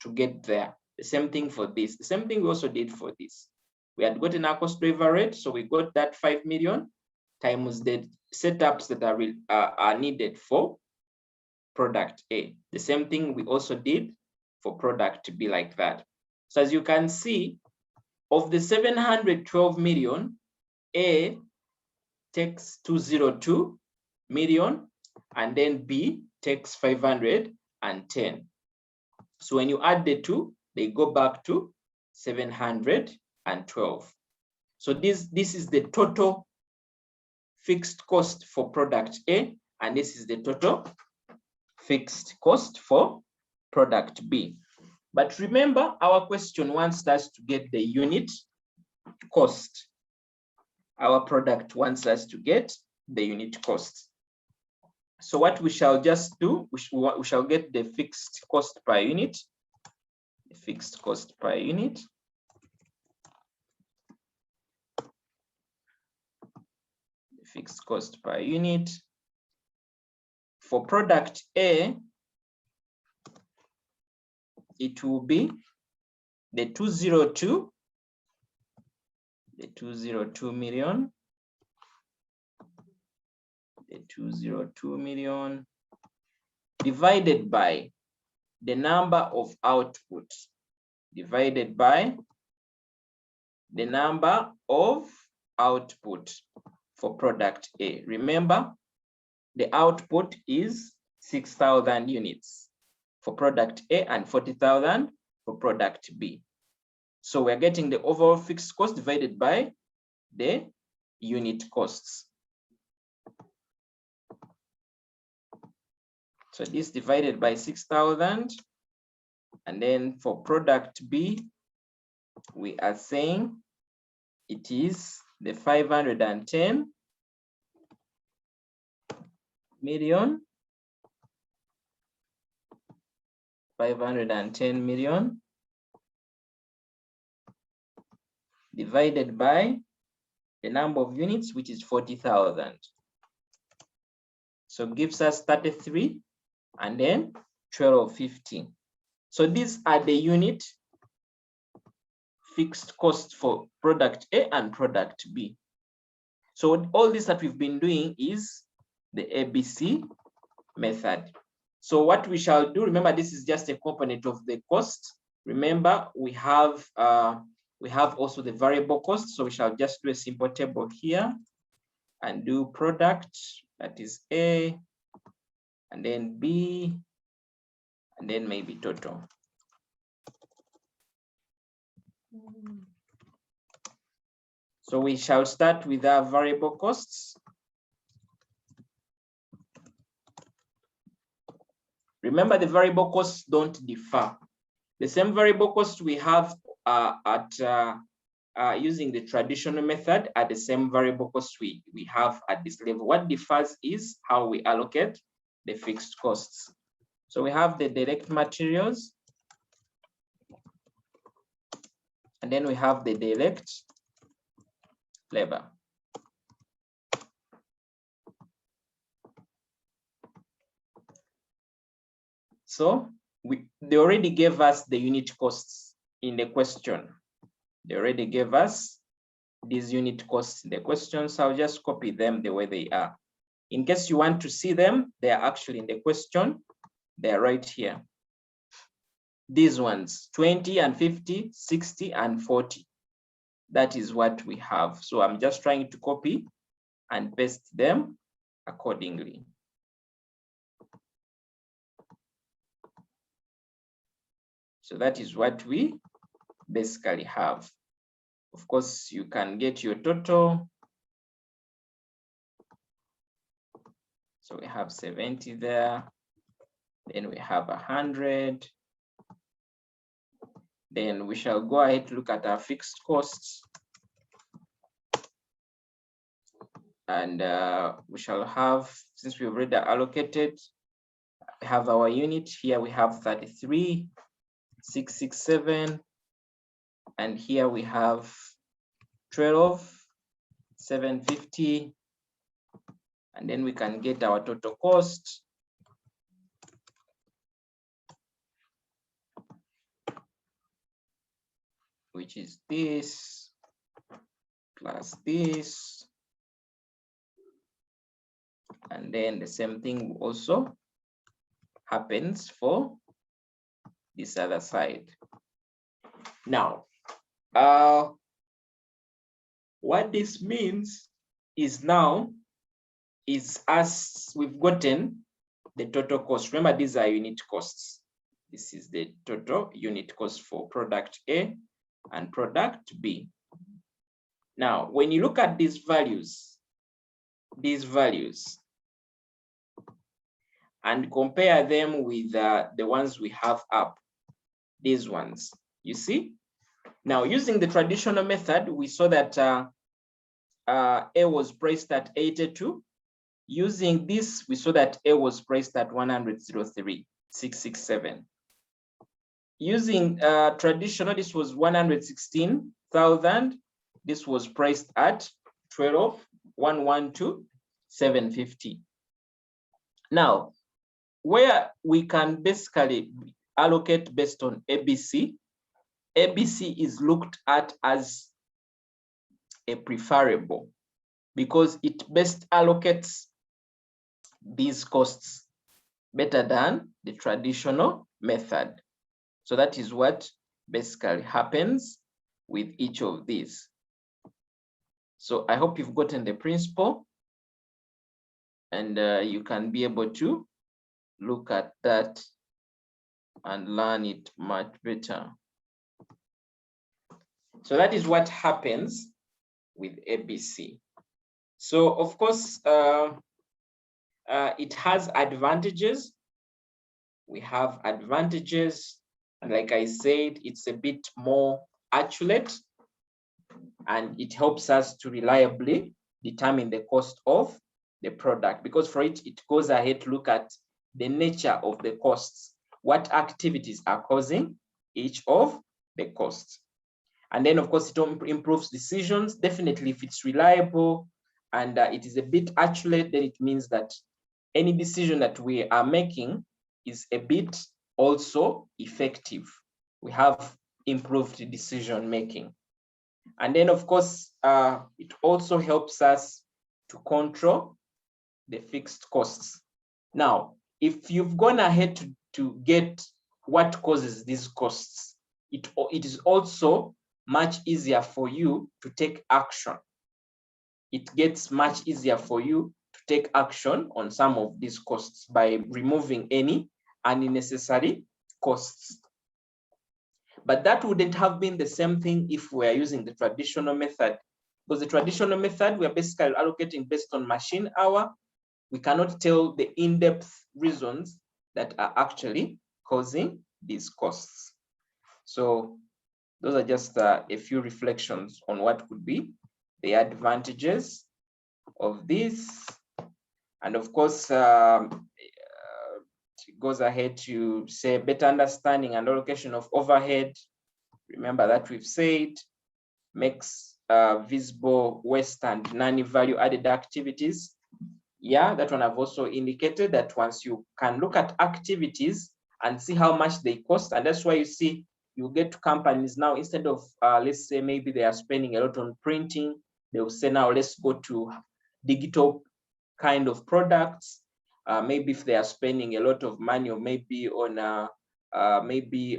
to get there. The same thing for this. The same thing we also did for this. We had gotten our cost driver rate, so we got that 5 million times the setups that are needed for product A. The same thing we also did for product B, like that. So as you can see, of the 712 million, A takes 202 million, and then B takes 510. So when you add the two, they go back to 712. So this is the total fixed cost for product A, and this is the total fixed cost for product B. But remember, our question wants us to get the unit cost. Our product wants us to get the unit cost. So what we shall just do, we shall get the fixed cost per unit. The fixed cost per unit. The fixed cost per unit. for product A, it will be the 202 million, the 202 million divided by the number of output, divided by the number of output for product A. Remember, the output is 6,000 units for product A and 40,000 for product B. So we're getting the overall fixed cost divided by the unit costs. So this divided by 6,000, and then for product B, we are saying it is the 510 million, 510 million divided by the number of units, which is 40,000. So gives us 33 and then 12.50. So these are the unit fixed costs for product A and product B. So all this that we've been doing is the ABC method. So what we shall do, remember, this is just a component of the cost. Remember, we have also the variable cost. So we shall just do a simple table here and do product, that is A, and then B, and then maybe total. So we shall start with our variable costs. Remember, the variable costs don't differ. The same variable costs we have using the traditional method are the same variable costs we have at this level. What differs is how we allocate the fixed costs. So we have the direct materials, and then we have the direct labor. So they already gave us the unit costs in the question. They already gave us these unit costs in the question, so I'll just copy them the way they are. In case you want to see them, they are actually in the question. They're right here. These ones, 20 and 50, 60 and 40. That is what we have. So I'm just trying to copy and paste them accordingly. So that is what we basically have. Of course, you can get your total. So we have 70 there. Then we have 100. Then we shall go ahead to look at our fixed costs. And we shall have, since we've already allocated, we have our unit here. We have 33,667. And here we have 12,750. And then we can get our total cost. Which is this plus this. And then the same thing also happens for this other side. Now, what this means is now we've gotten the total cost. Remember, these are unit costs. This is the total unit cost for product A and product B. Now, when you look at these values, and compare them with the ones we have up, these ones, you see? Now, using the traditional method, we saw that A was priced at 82. Using this, we saw that A was priced at 103,667. Using traditional, this was 116,000. This was priced at 112,750. Now, where we can basically allocate based on ABC, ABC is looked at as a preferable because it best allocates these costs better than the traditional method. So that is what basically happens with each of these. So I hope you've gotten the principle and you can be able to look at that and learn it much better. So that is what happens with ABC. So of course, it has advantages. We have advantages, and like I said, it's a bit more accurate, and it helps us to reliably determine the cost of the product, because for it goes ahead to look at the nature of the costs, what activities are causing each of the costs. And then of course it improves decisions. Definitely, if it's reliable and it is a bit accurate, then it means that any decision that we are making is a bit also effective. We have improved decision making. And then of course, it also helps us to control the fixed costs. Now, if you've gone ahead to get what causes these costs, it is also much easier for you to take action. It gets much easier for you to take action on some of these costs by removing any unnecessary costs. But that wouldn't have been the same thing if we are using the traditional method, because the traditional method, we are basically allocating based on machine hour. We cannot tell the in-depth reasons that are actually causing these costs. So those are just a few reflections on what could be the advantages of this. And of course, it goes ahead to say better understanding and allocation of overhead. Remember that we've said makes visible waste and non-value added activities. Yeah, that one I've also indicated that once you can look at activities and see how much they cost, and that's why you see you get to companies now, instead of let's say maybe they are spending a lot on printing, they will say now let's go to digital kind of products. Maybe if they are spending a lot of money, or maybe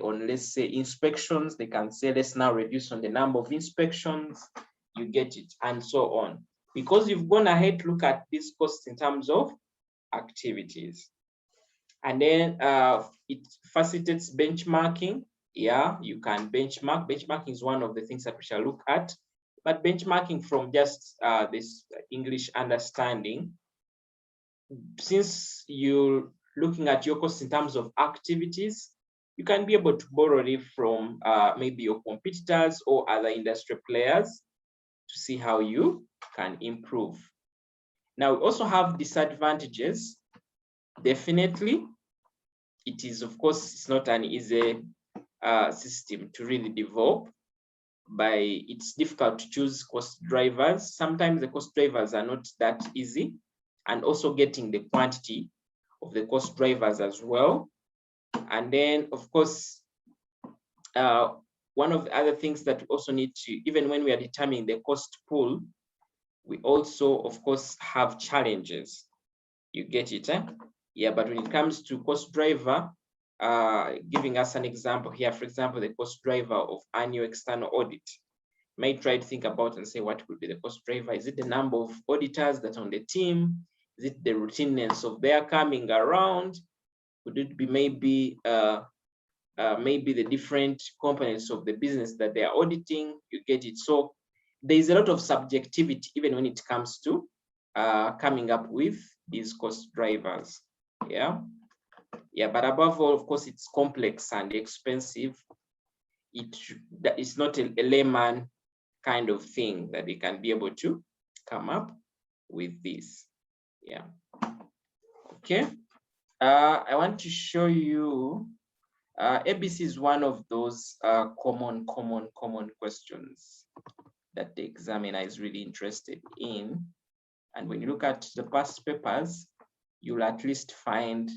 on let's say inspections, they can say let's now reduce on the number of inspections. You get it, and so on, because you've gone ahead to look at these costs in terms of activities. And then it facilitates benchmarking. Yeah, you can benchmark. Benchmarking is one of the things that we shall look at, but benchmarking from just this English understanding, since you're looking at your costs in terms of activities, you can be able to borrow it from maybe your competitors or other industry players to see how you can improve. Now, we also have disadvantages. Definitely, it is, of course, it's not an easy system to really develop. It's difficult to choose cost drivers. Sometimes the cost drivers are not that easy, and also getting the quantity of the cost drivers as well. And then, of course, one of the other things that we also need to, even when we are determining the cost pool, we also, of course, have challenges. You get it, eh? Yeah, but when it comes to cost driver, giving us an example here, for example, the cost driver of annual external audit, you may try to think about and say, what could be the cost driver? Is it the number of auditors that are on the team? Is it the routineness of their coming around? Could it be maybe the different components of the business that they are auditing? You get it. So there is a lot of subjectivity even when it comes to coming up with these cost drivers. Yeah, but above all, of course, it's complex and expensive. It's not a layman kind of thing that they can be able to come up with this. Yeah. Okay. I want to show you ABC is one of those common questions that the examiner is really interested in. And when you look at the past papers, you'll at least find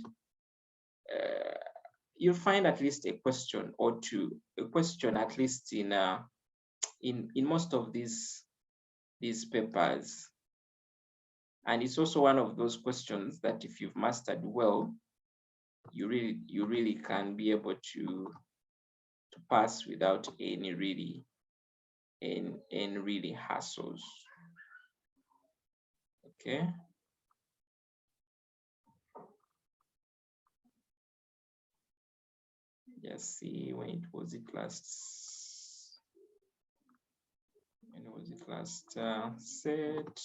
you'll find at least a question or two, a question at least in most of these papers. And it's also one of those questions that if you've mastered well, you really can be able to pass without any really hassles. Okay. Just see when was it last set.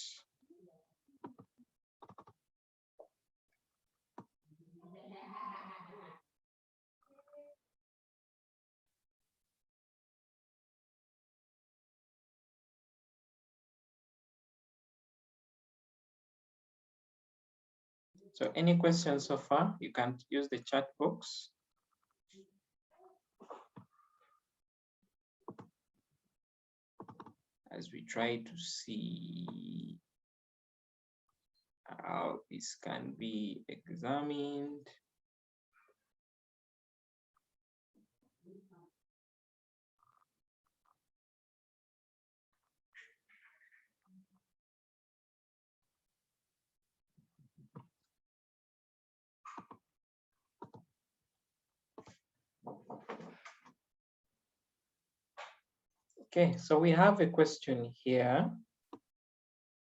So any questions so far? You can use the chat box. As we try to see how this can be examined. Okay, so we have a question here.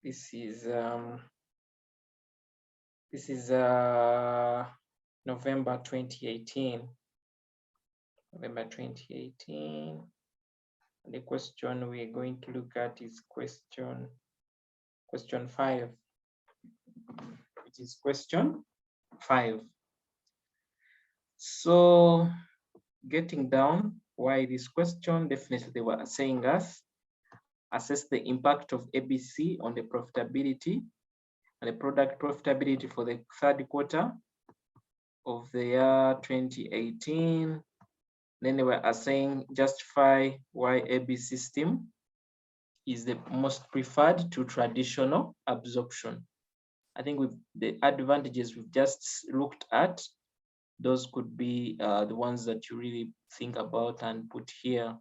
This is November 2018. November 2018. The question we're going to look at is question 5. It is question 5. So getting down, why this question? Definitely they were saying us assess the impact of ABC on the profitability and the product profitability for the third quarter of the year 2018. Then they were saying justify why AB system is the most preferred to traditional absorption. I think with the advantages we've just looked at, those could be the ones that you really think about and put here.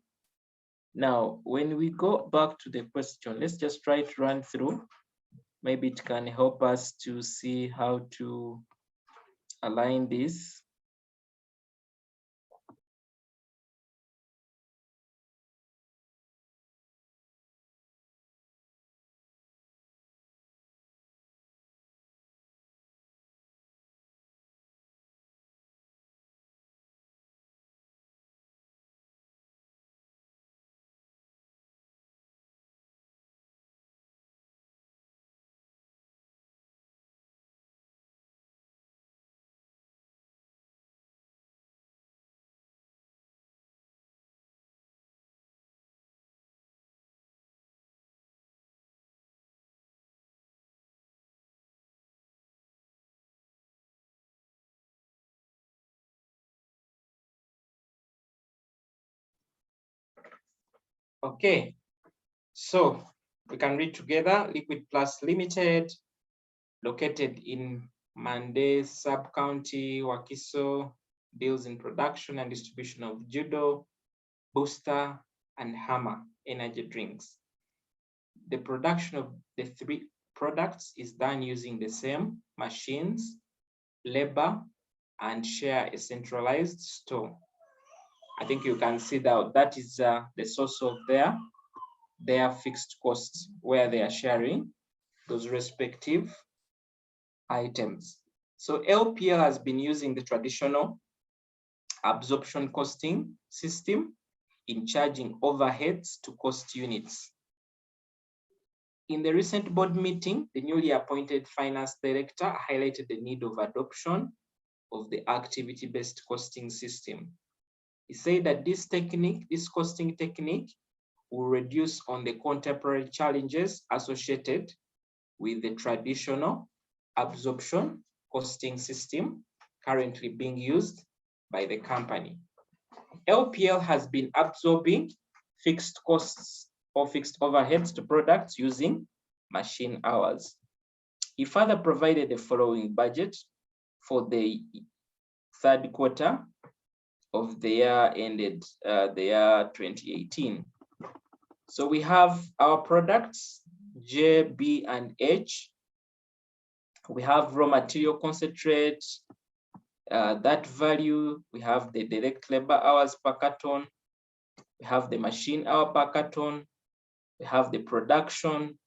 Now, when we go back to the question, let's just try to run through. Maybe it can help us to see how to align this. Okay, so we can read together. Liquid Plus Limited, located in Mande Sub-County, Wakiso, deals in production and distribution of Judo, Booster, and Hammer energy drinks. The production of the 3 products is done using the same machines, labor, and share a centralized store. I think you can see that is the source of their fixed costs, where they are sharing those respective items. So LPL has been using the traditional absorption costing system in charging overheads to cost units. In the recent board meeting, the newly appointed finance director highlighted the need of adoption of the activity-based costing system. He said that this costing technique will reduce on the contemporary challenges associated with the traditional absorption costing system currently being used by the company. LPL has been absorbing fixed costs or fixed overheads to products using machine hours. He further provided the following budget for the third quarter of the year ended the year 2018. So we have our products, J, B, and H. We have raw material concentrate, that value. We have the direct labor hours per carton. We have the machine hour per carton. We have the production.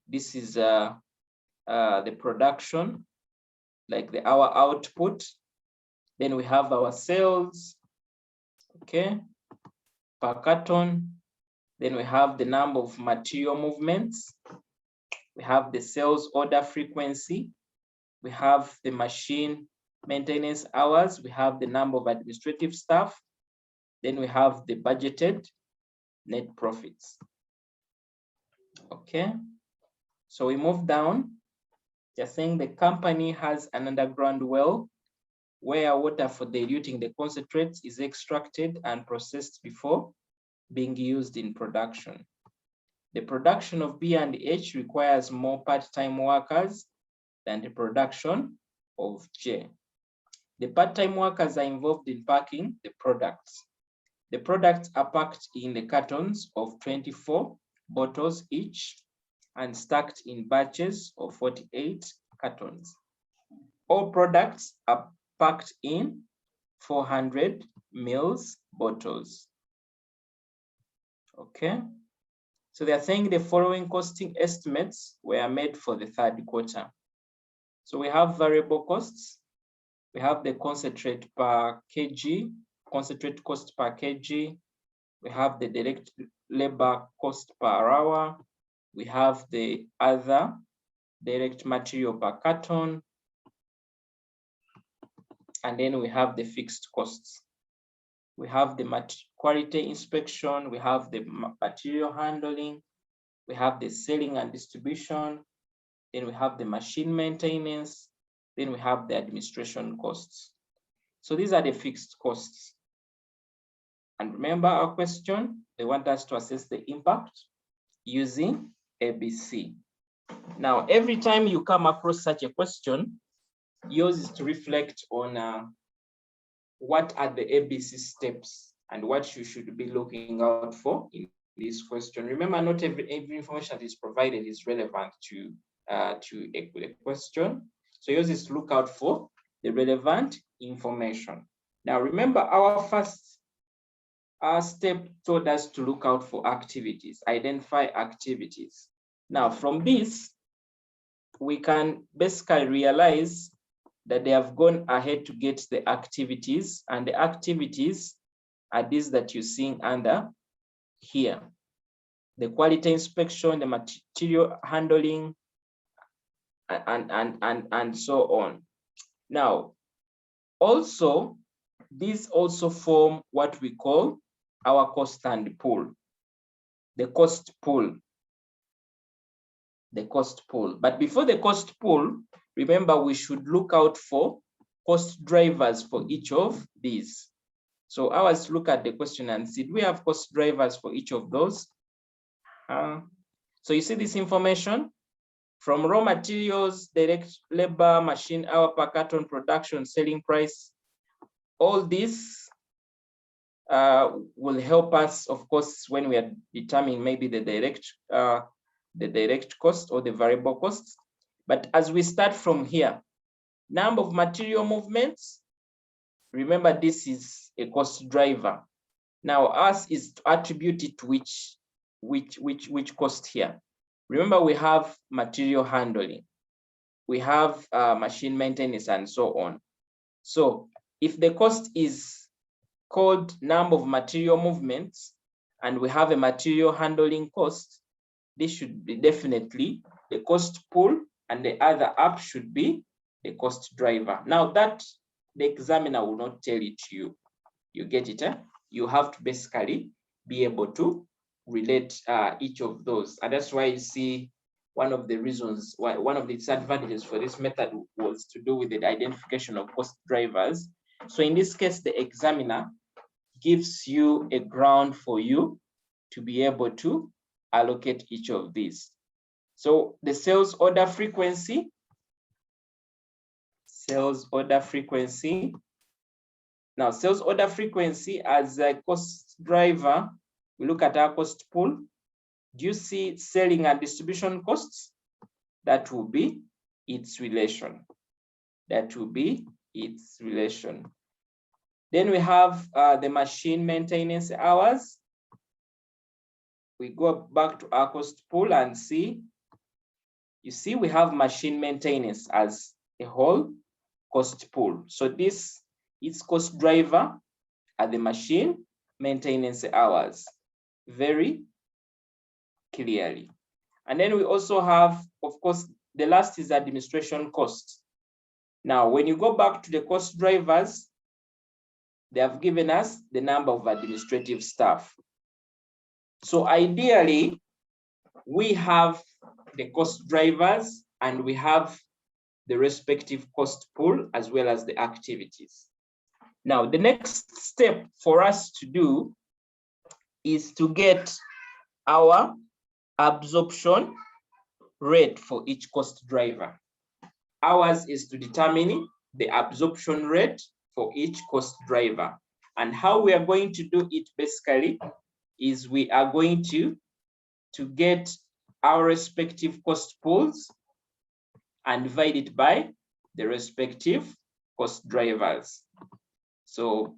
This is the production, like the hour output. Then we have our sales, okay, per carton. Then we have the number of material movements. We have the sales order frequency. We have the machine maintenance hours. We have the number of administrative staff. Then we have the budgeted net profits. Okay, so we move down. They're saying the company has an underground well where water for diluting the concentrates is extracted and processed before being used in production. The production of B and H requires more part-time workers than the production of J. The part-time workers are involved in packing the products. The products are packed in the cartons of 24 bottles each and stacked in batches of 48 cartons. All products are packed in 400 ml bottles. Okay, so they are saying the following costing estimates were made for the third quarter. So we have variable costs. We have the concentrate per kg, concentrate cost per kg. We have the direct labor cost per hour. We have the other direct material per carton. And then we have the fixed costs. We have the quality inspection. We have the material handling. We have the selling and distribution. Then we have the machine maintenance. Then we have the administration costs. So these are the fixed costs. And remember our question, they want us to assess the impact using ABC. Now, every time you come across such a question, yours is to reflect on what are the ABC steps and what you should be looking out for in this question. Remember, not every information that is provided is relevant to a question. So yours is to look out for the relevant information. Now, remember our first step told us to look out for activities, identify activities. Now, from this, we can basically realize that they have gone ahead to get the activities, and the activities are these that you're seeing under here. The quality inspection, the material handling, and so on. Now, also, these also form what we call our cost and pool, the cost pool. The cost pool. But before the cost pool, remember we should look out for cost drivers for each of these. So I was look at the question and see, do we have cost drivers for each of those? So you see this information from raw materials, direct labor, machine hour per carton, production, selling price. All this will help us, of course, when we are determining maybe the direct cost or the variable costs. But as we start from here, number of material movements, remember this is a cost driver. Now us is to attribute it to which cost here. Remember we have material handling, we have machine maintenance and so on. So if the cost is called number of material movements and we have a material handling cost, this should be definitely the cost pool, and the other up should be the cost driver. Now that the examiner will not tell it to you. You get it? You have to basically be able to relate each of those. And that's why you see one of the reasons why one of the disadvantages for this method was to do with the identification of cost drivers. So in this case, the examiner gives you a ground for you to be able to allocate each of these. So the sales order frequency Now, sales order frequency as a cost driver, we look at our cost pool. Do you see selling and distribution costs? That will be its relation. That will be its relation. Then we have the machine maintenance hours. We go back to our cost pool and see, you see we have machine maintenance as a whole cost pool. So this is cost driver at the machine maintenance hours very clearly. And then we also have, of course, the last is administration costs. Now, when you go back to the cost drivers, they have given us the number of administrative staff. So ideally, we have the cost drivers and we have the respective cost pool as well as the activities. Now, the next step for us to do is to get our absorption rate for each cost driver. Ours is to determine the absorption rate for each cost driver. And how we are going to do it basically is we are going to get our respective cost pools and divide it by the respective cost drivers. So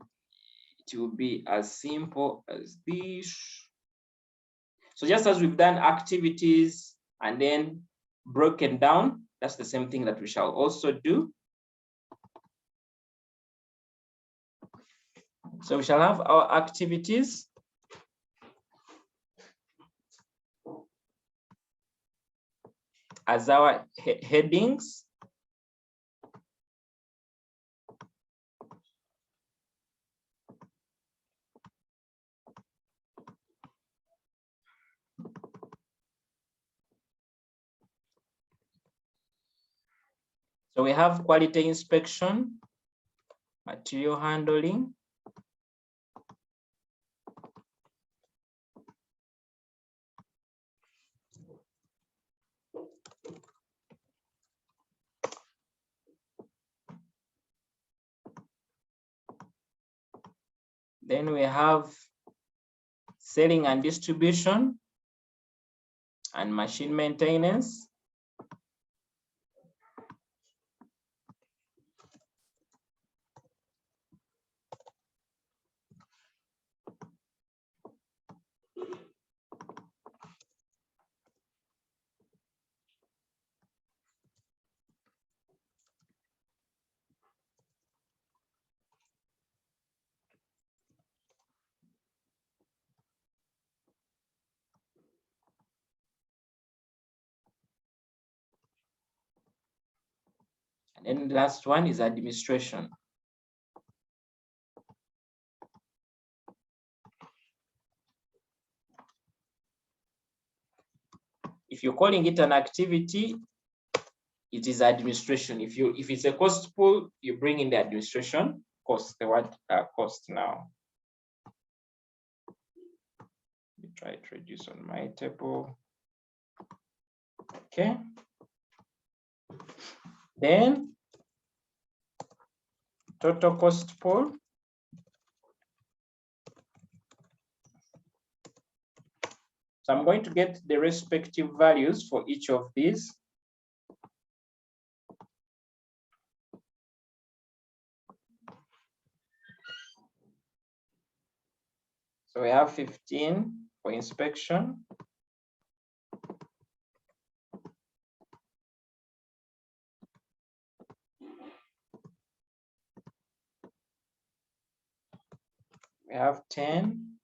it will be as simple as this. So just as we've done activities and then broken down, that's the same thing that we shall also do. So we shall have our activities. As our headings. So we have quality inspection, material handling, then we have selling and distribution and machine maintenance. And then the last one is administration. If you're calling it an activity, it is administration. If it's a cost pool, you bring in the administration cost, the word cost now. Let me try to reduce on my table. Okay. Then total cost pool. So I'm going to get the respective values for each of these. So we have 15 for inspection. We have 10.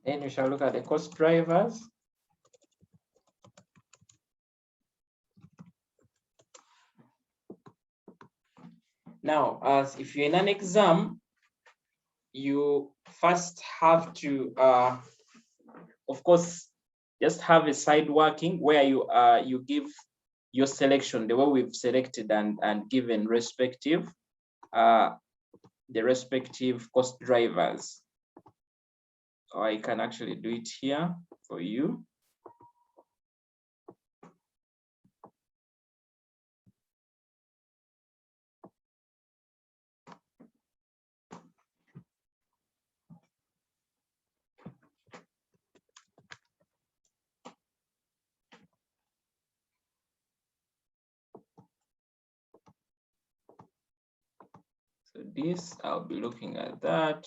Then we shall look at the cost drivers. Now, as if you're in an exam, you first have to, of course, just have a side working where you give your selection, the way we've selected and given respective, the respective cost drivers. Or I can actually do it here for you. So this, I'll be looking at that.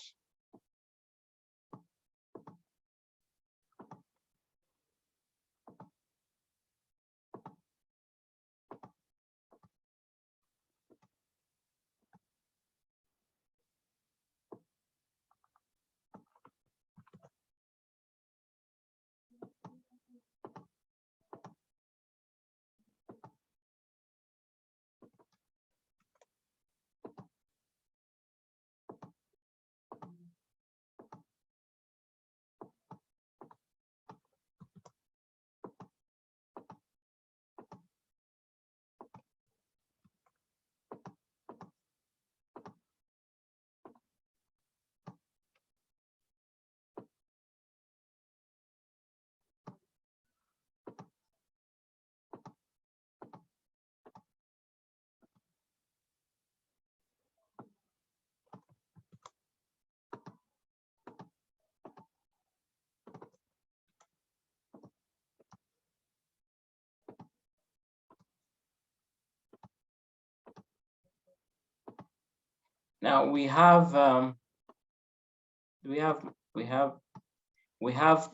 Now we have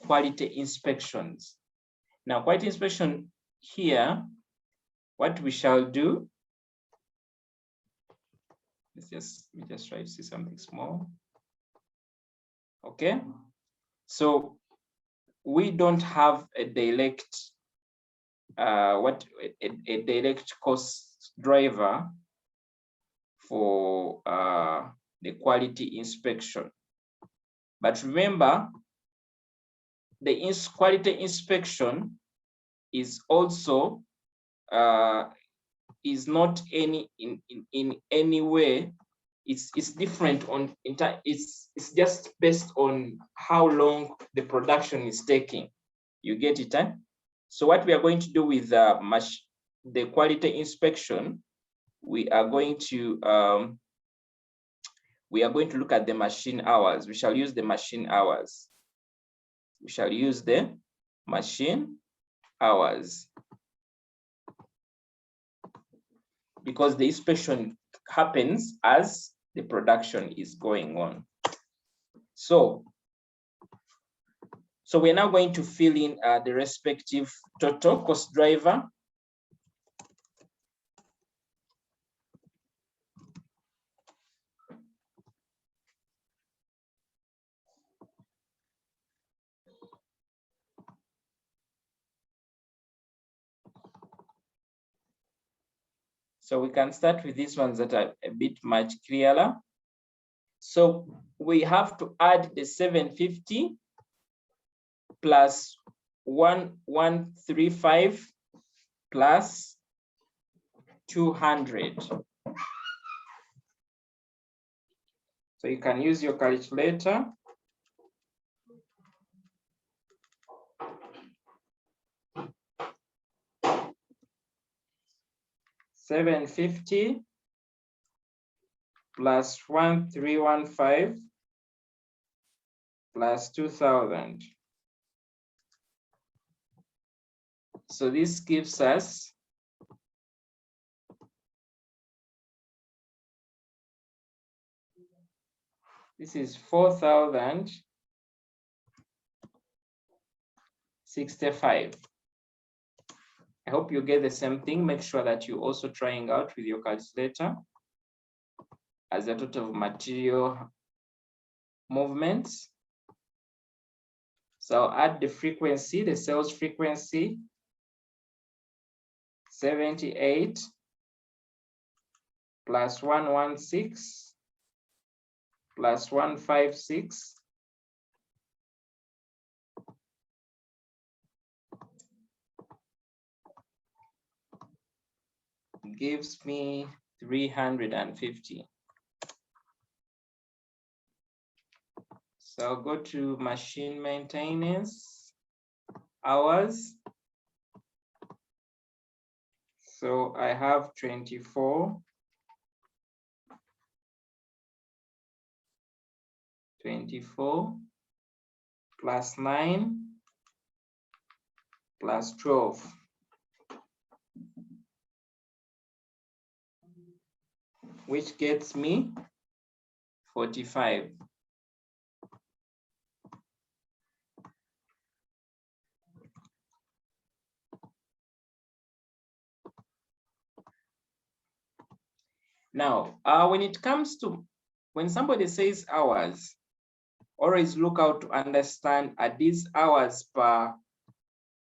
quality inspections. Now quality inspection here, what we shall do, let me just try to see something small. Okay, so we don't have a direct a direct cost driver for the quality inspection. But remember, the quality inspection is also is not in any way. It's different on it's just based on how long the production is taking. You get it, eh? So what we are going to do with the quality inspection, we are going to look at the machine hours. We shall use the machine hours. We shall use the machine hours because the inspection happens as the production is going on. So we're now going to fill in the respective total cost driver. So we can start with these ones that are a bit much clearer. So we have to add the 750 plus 1135 plus 200. So you can use your calculator. $750 plus 1315 plus 2000. So this gives us this is 4065. I hope you get the same thing. Make sure that you're also trying out with your calculator as a total of material movements. So I'll add the frequency, the sales frequency, 78 plus 116 plus 156 gives me 350. So I'll go to machine maintenance, hours. So I have 24, 24 plus 9 plus 12. Which gets me 45. Now, when it comes to, when somebody says hours, always look out to understand, are these hours per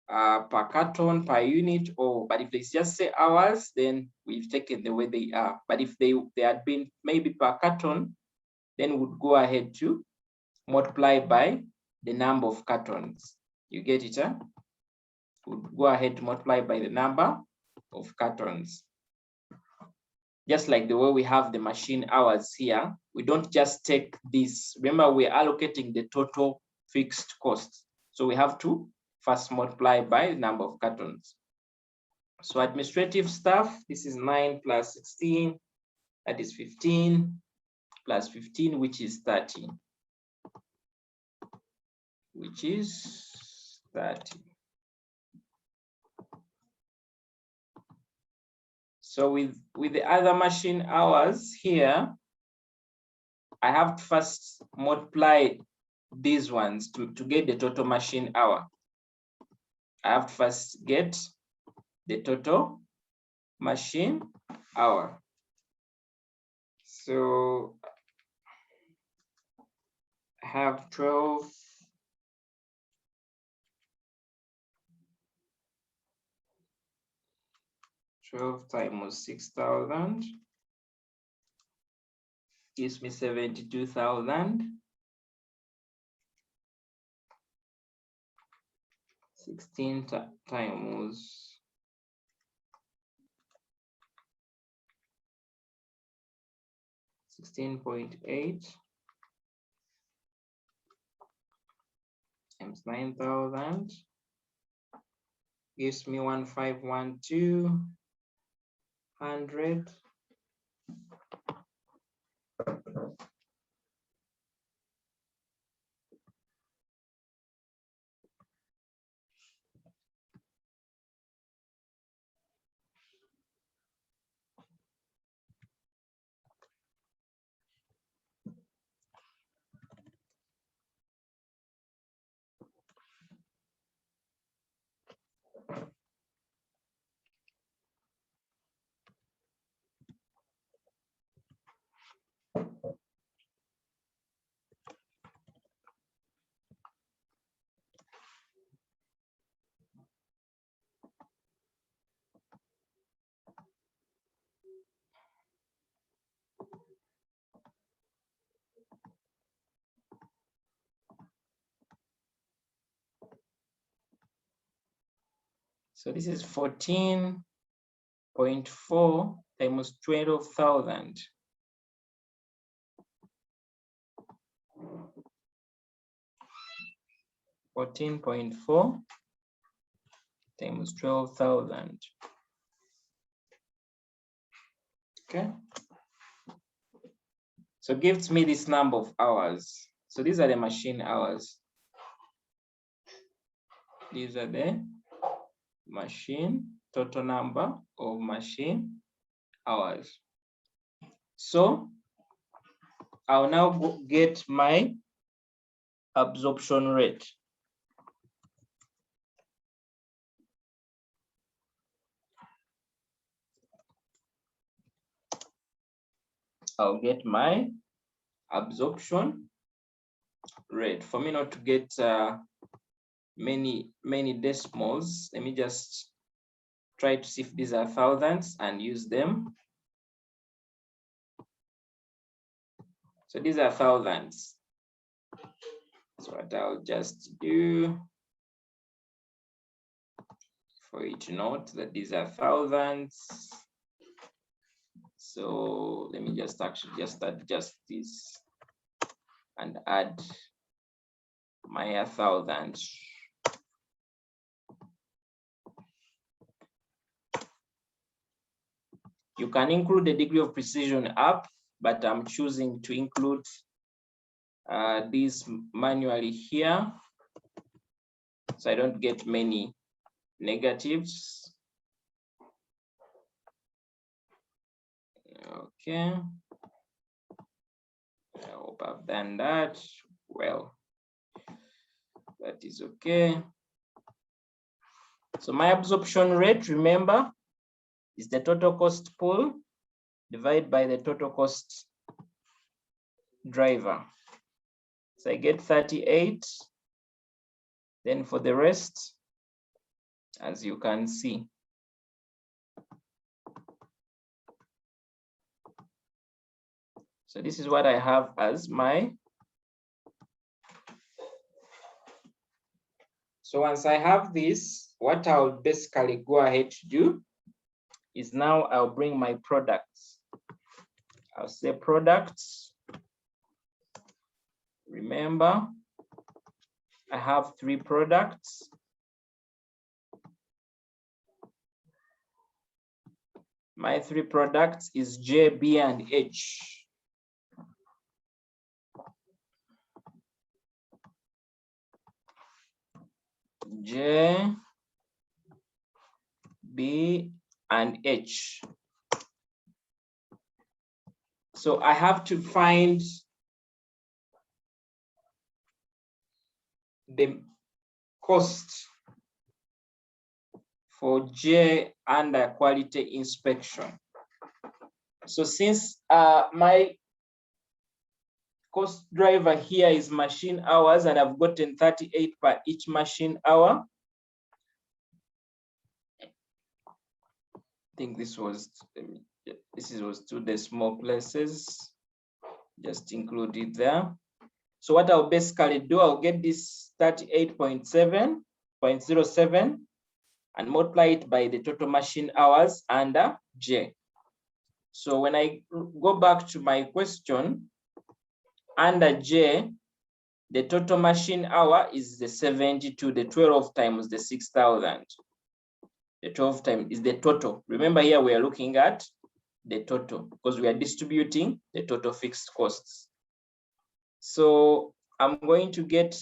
carton, per unit, or, but if they just say hours, then we've taken the way they are. But if they had been maybe per carton, then we'd go ahead to multiply by the number of cartons. You get it, huh? We'd go ahead to multiply by the number of cartons. Just like the way we have the machine hours here, we don't just take this. Remember, we're allocating the total fixed cost. So we have to first multiply by the number of cartons. So administrative staff, this is 9 plus 16, that is 15, plus 15, which is 30. Which is 30. So with the other machine hours here, I have to first multiply these ones to get the total machine hour. I have to first get the total machine hour. So I have 12 times 6,000 gives me 72,000. 16 times 16.8 times 9,000 gives me 1,512,100. So this is 14.4 times 12,000. 14.4 times 12,000. Okay. So it gives me this number of hours. So these are the machine hours. These are the machine, total number of machine hours. So I'll now get my absorption rate. I'll get my absorption rate. For me not to get many decimals. Let me just try to see if these are thousands and use them. So these are thousands. So what I'll just do for you to note that these are thousands. So let me just actually just adjust this and add my thousands. You can include a degree of precision up, but I'm choosing to include these manually here, so I don't get many negatives. Okay, I hope I've done that well. That is okay. So my absorption rate, remember, is the total cost pool divided by the total cost driver. So I get 38. Then for the rest, as you can see, so this is what I have as my. So once I have this, what I'll basically go ahead to do is now I'll bring my products. I'll say products. Remember, I have 3 products. My 3 products is J, B, and H. J, B, and H. So I have to find the cost for J under quality inspection. So since my cost driver here is machine hours and I've gotten 38 per each machine hour, I think this was 2 decimal places, just include it there. So what I'll basically do, I'll get this 38.07 and multiply it by the total machine hours under J. So when I go back to my question, under J, the total machine hour is the 72, the 12 times the 6,000. The 12 times is the total. Remember here we are looking at the total because we are distributing the total fixed costs. So I'm going to get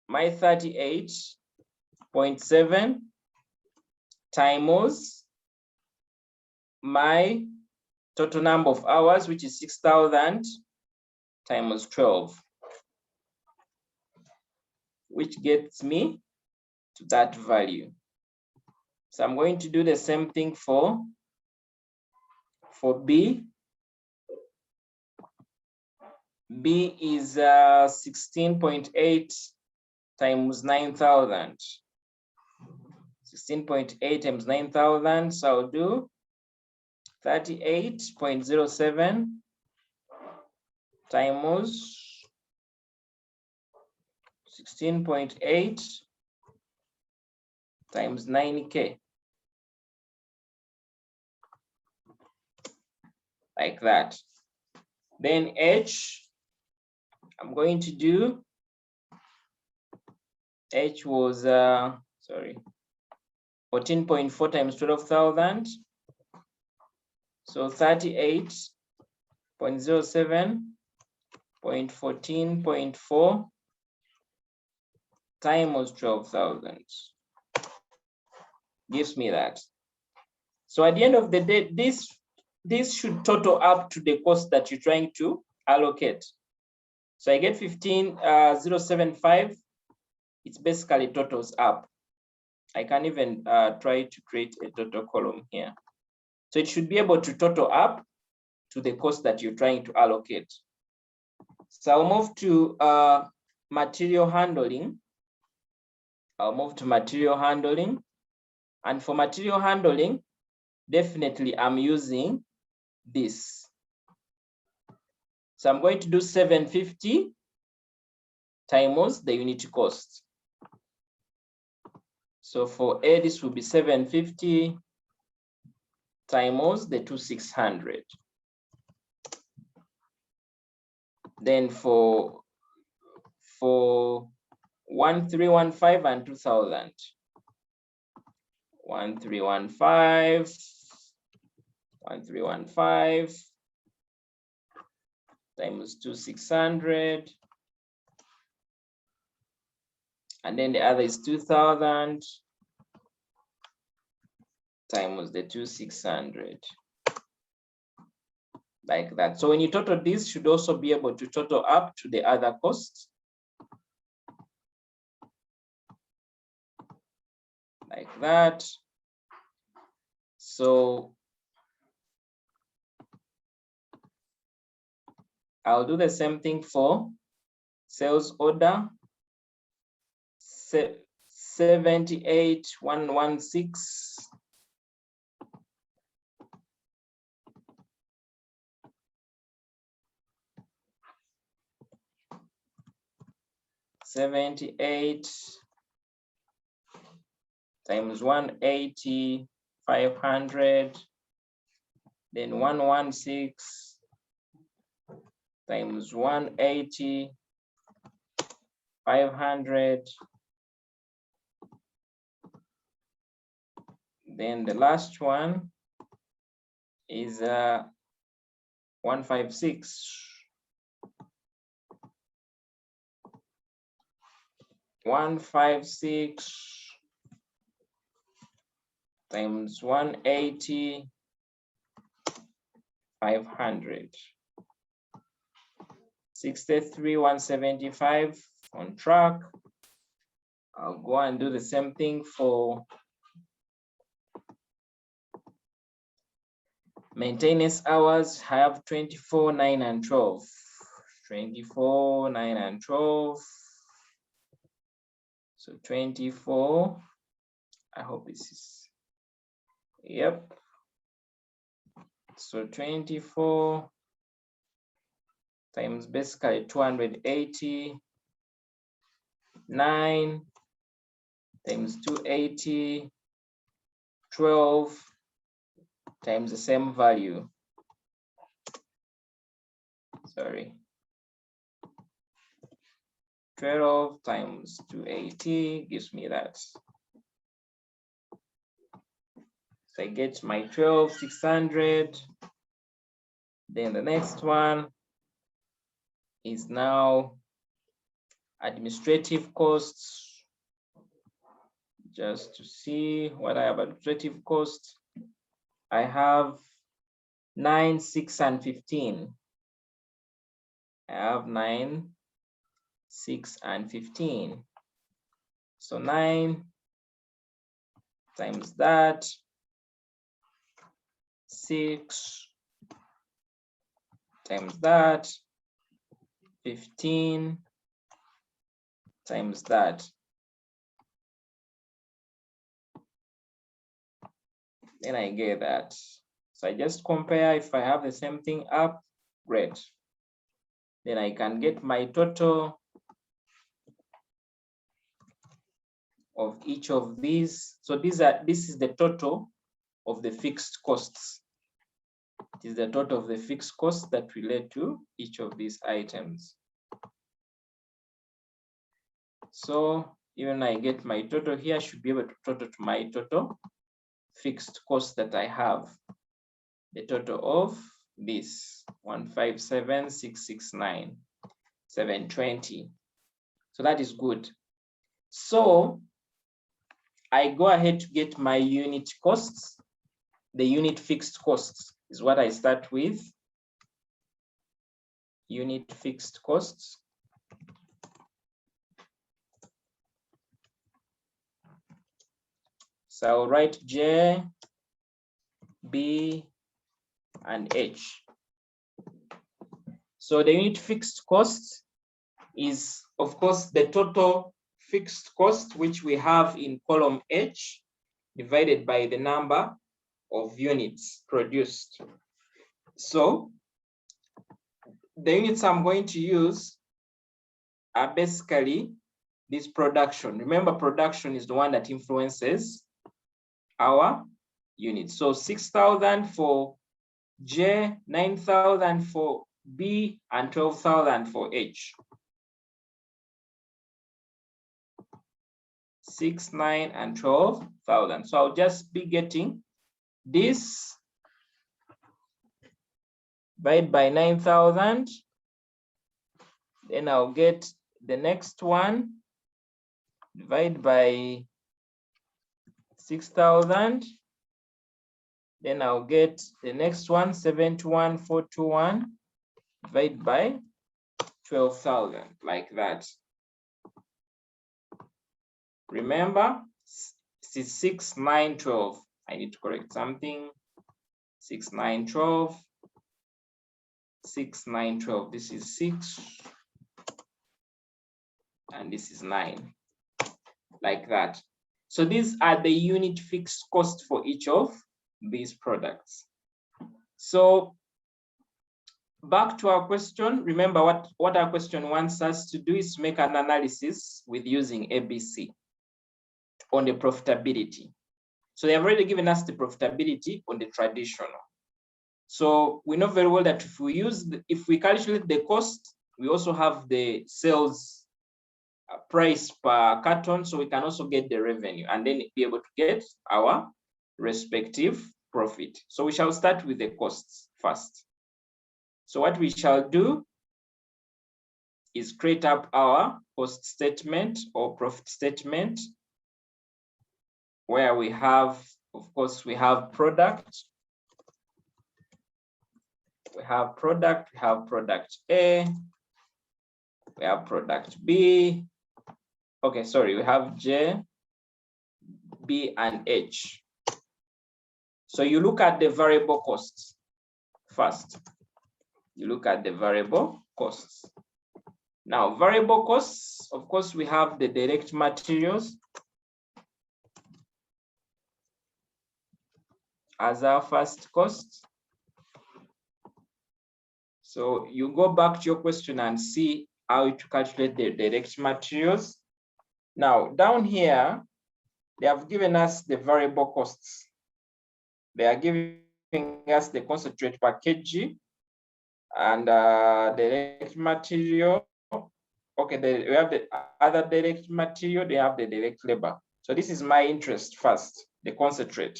my 38.7 times my total number of hours, which is 6,000 times 12, which gets me to that value. So I'm going to do the same thing for B. B is 16.8 times 9,000. 16.8 times 9,000, so I'll do 38.07 times 16.8 times 9K. Like that. Then H, I'm going to do, H was, 14.4 times 12,000. So 38.07.14.4 times 12,000 gives me that. So at the end of the day, this should total up to the cost that you're trying to allocate. So I get 15,075. It's basically totals up. I can even try to create a total column here. So it should be able to total up to the cost that you're trying to allocate. So I'll move to material handling. I'll move to material handling. And for material handling, definitely I'm using this. So I'm going to do 750 times the unit cost. So for A, this will be 750 times the 2600. Then for 1315 and 2000. 1315 times 2600, and then the other is 2000 times the 2600, like that. So when you total this, should also be able to total up to the other costs, like that. So I'll do the same thing for sales order 78116. 78 times 180, 500, then 116 times 180, 500, then the last one is 156. 156 times 180, 500. 63, 175 on track. I'll go and do the same thing for maintenance hours. I have 24, 9, and 12. 24, 9, and 12. So 24, I hope this is, yep. So 24 times basically 280, 9 times 280, 12 times the same value. Sorry. 12 times 280 gives me that. So I get my 12,600. Then the next one is now administrative costs. Just to see what I have administrative costs. I have 9, 6, and 15. I have 9, 6, and 15. So 9 times that, 6 times that, 15 times that. Then I get that. So I just compare. If I have the same thing up, great. Then I can get my total of each of these. So this is the total of the fixed costs. It is the total of the fixed costs that relate to each of these items. So even I get my total here, I should be able to total to my total fixed cost that I have. The total of this 157,669, 720. So that is good. So I go ahead to get my unit costs. The unit fixed costs is what I start with. Unit fixed costs. So I'll write J, B, and H. So the unit fixed cost is, of course, the total fixed cost, which we have in column H, divided by the number of units produced. So the units I'm going to use are basically this production. Remember, production is the one that influences our units. So 6,000 for J, 9,000 for B, and 12,000 for H. 6, 9, and 12,000. So I'll just be getting this divided by 9,000. Then I'll get the next one divided by 6,000. Then I'll get the next one, 71,421, divided by 12,000, like that. Remember, this is 6, 9, 12. I need to correct something. 6, 9, 12. 6, 9, 12. This is 6. And this is 9. Like that. So these are the unit fixed cost for each of these products. So back to our question. Remember what our question wants us to do is make an analysis with using ABC on the profitability. So they have already given us the profitability on the traditional. So we know very well that if we calculate the cost, we also have the sales price per carton, so we can also get the revenue and then be able to get our respective profit. So we shall start with the costs first. So what we shall do is create up our cost statement or profit statement, where we have, of course, we have product. We have product A, we have product B. Okay, sorry, we have J, B, and H. So you look at the variable costs first. You look at the variable costs. Now, variable costs, of course, we have the direct materials as our first cost. So you go back to your question and see how to calculate the direct materials. Now, down here, they have given us the variable costs. They are giving us the concentrate per kg and direct material. Okay, we have the other direct material, they have the direct labor. So this is my interest first, the concentrate.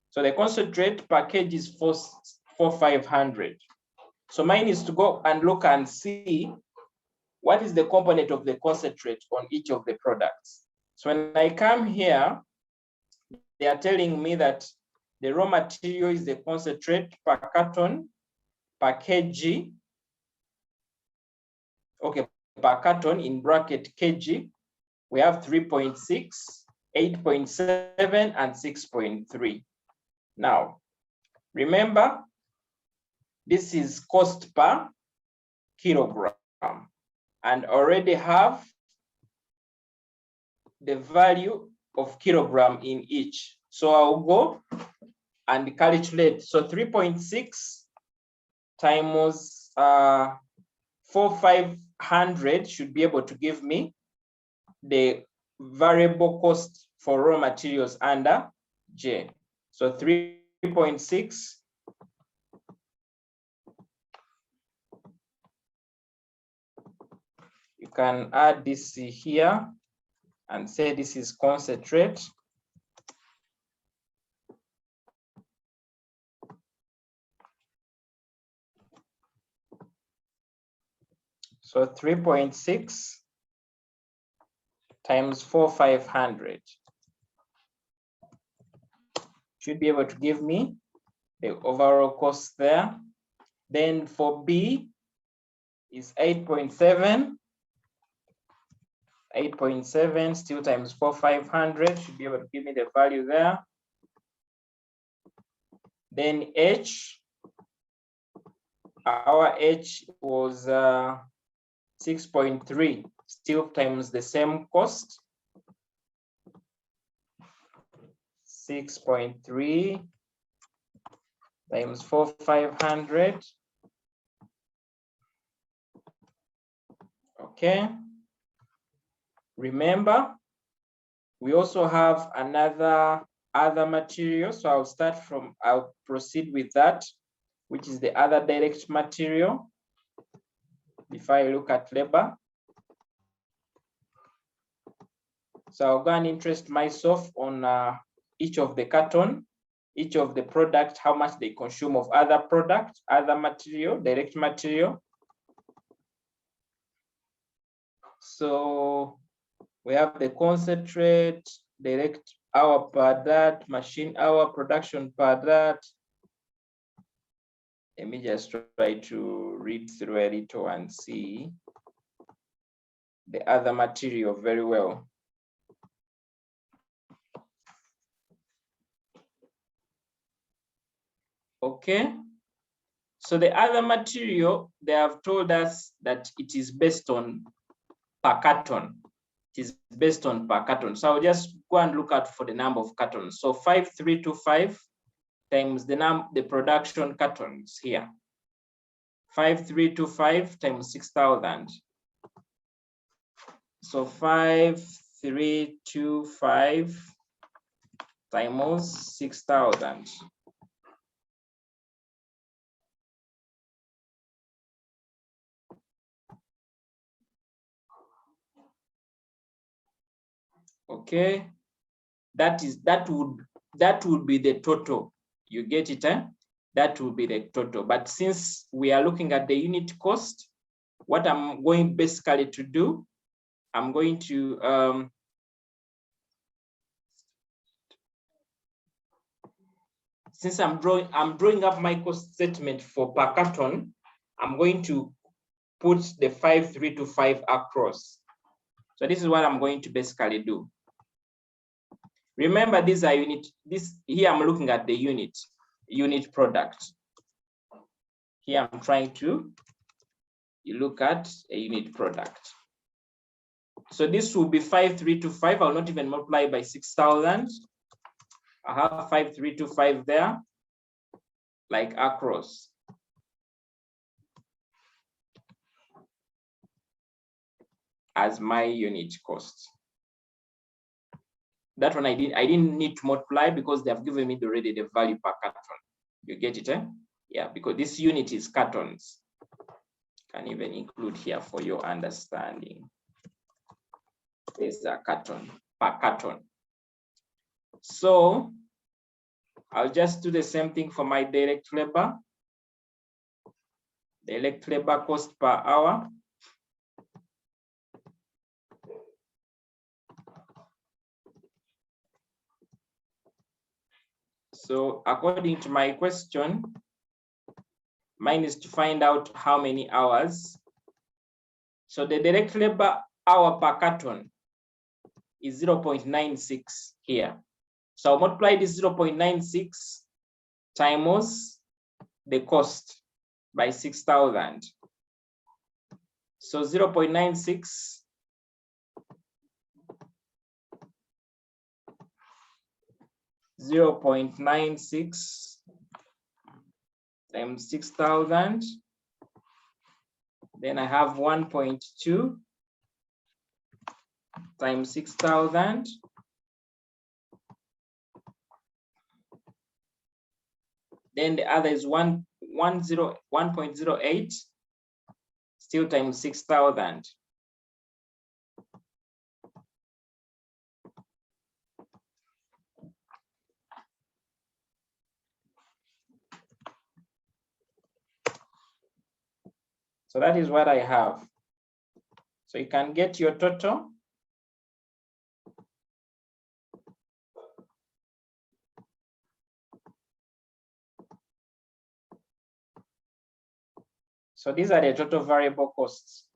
So the concentrate per kg is 4,500. So mine is to go and look and see what is the component of the concentrate on each of the products. So when I come here, they are telling me that the raw material is the concentrate per carton per kg. Okay, per carton in bracket kg, we have 3.6, 8.7, and 6.3. Now, remember, this is cost per kilogram, and already have the value of kilogram in each. So I'll go and calculate. So 3.6 times 4,500 should be able to give me the variable cost for raw materials under J. So 3.6 you can add this here and say this is concentrate. So 3.6 times 4,500 should be able to give me the overall cost there. Then for B is 8.7. 8.7 still times 4,500 should be able to give me the value there. Then H, our H was 6.3, still times the same cost, 6.3 times 4,500. Okay. Remember, we also have other material. So I'll proceed with that, which is the other direct material. Before I look at labor. So I'll go and interest myself on each of the carton, each of the product, how much they consume of other product, other material, direct material. So we have the concentrate, direct hour per that, machine hour, production per that. Let me just try to read through a little and see the other material very well. Okay. So the other material, they have told us that it is based on per carton. It is based on per carton. So I'll just go and look out for the number of cartons. So 5325 times the production cartons here. 5325 times 6,000. So 5325 times 6,000. Okay, that would be the total. You get it, eh? That will be the total. But since we are looking at the unit cost, what I'm going basically to do, I'm going to since I'm drawing up my cost statement for per carton, I'm going to put the 5325 across. So this is what I'm going to basically do. Remember, these are here I'm looking at the unit product. Here I'm trying to look at a unit product. So this will be 5325. I'll not even multiply by 6,000. I have 5325 there, like across. As my unit cost. That one I didn't need to multiply because they have given me already the value per carton. You get it, eh? Yeah, because this unit is cartons. Can even include here for your understanding. There's a carton per carton. So I'll just do the same thing for my direct labor. Direct labor cost per hour. So according to my question, mine is to find out how many hours. So the direct labor hour per carton is 0.96 here. So I'll multiply this 0.96 times the cost by 6,000. So 0.96 times 6,000. Then I have 1.2 times 6,000. Then the other is 1.08 still times 6,000. So that is what I have. So you can get your total. So these are the total variable costs.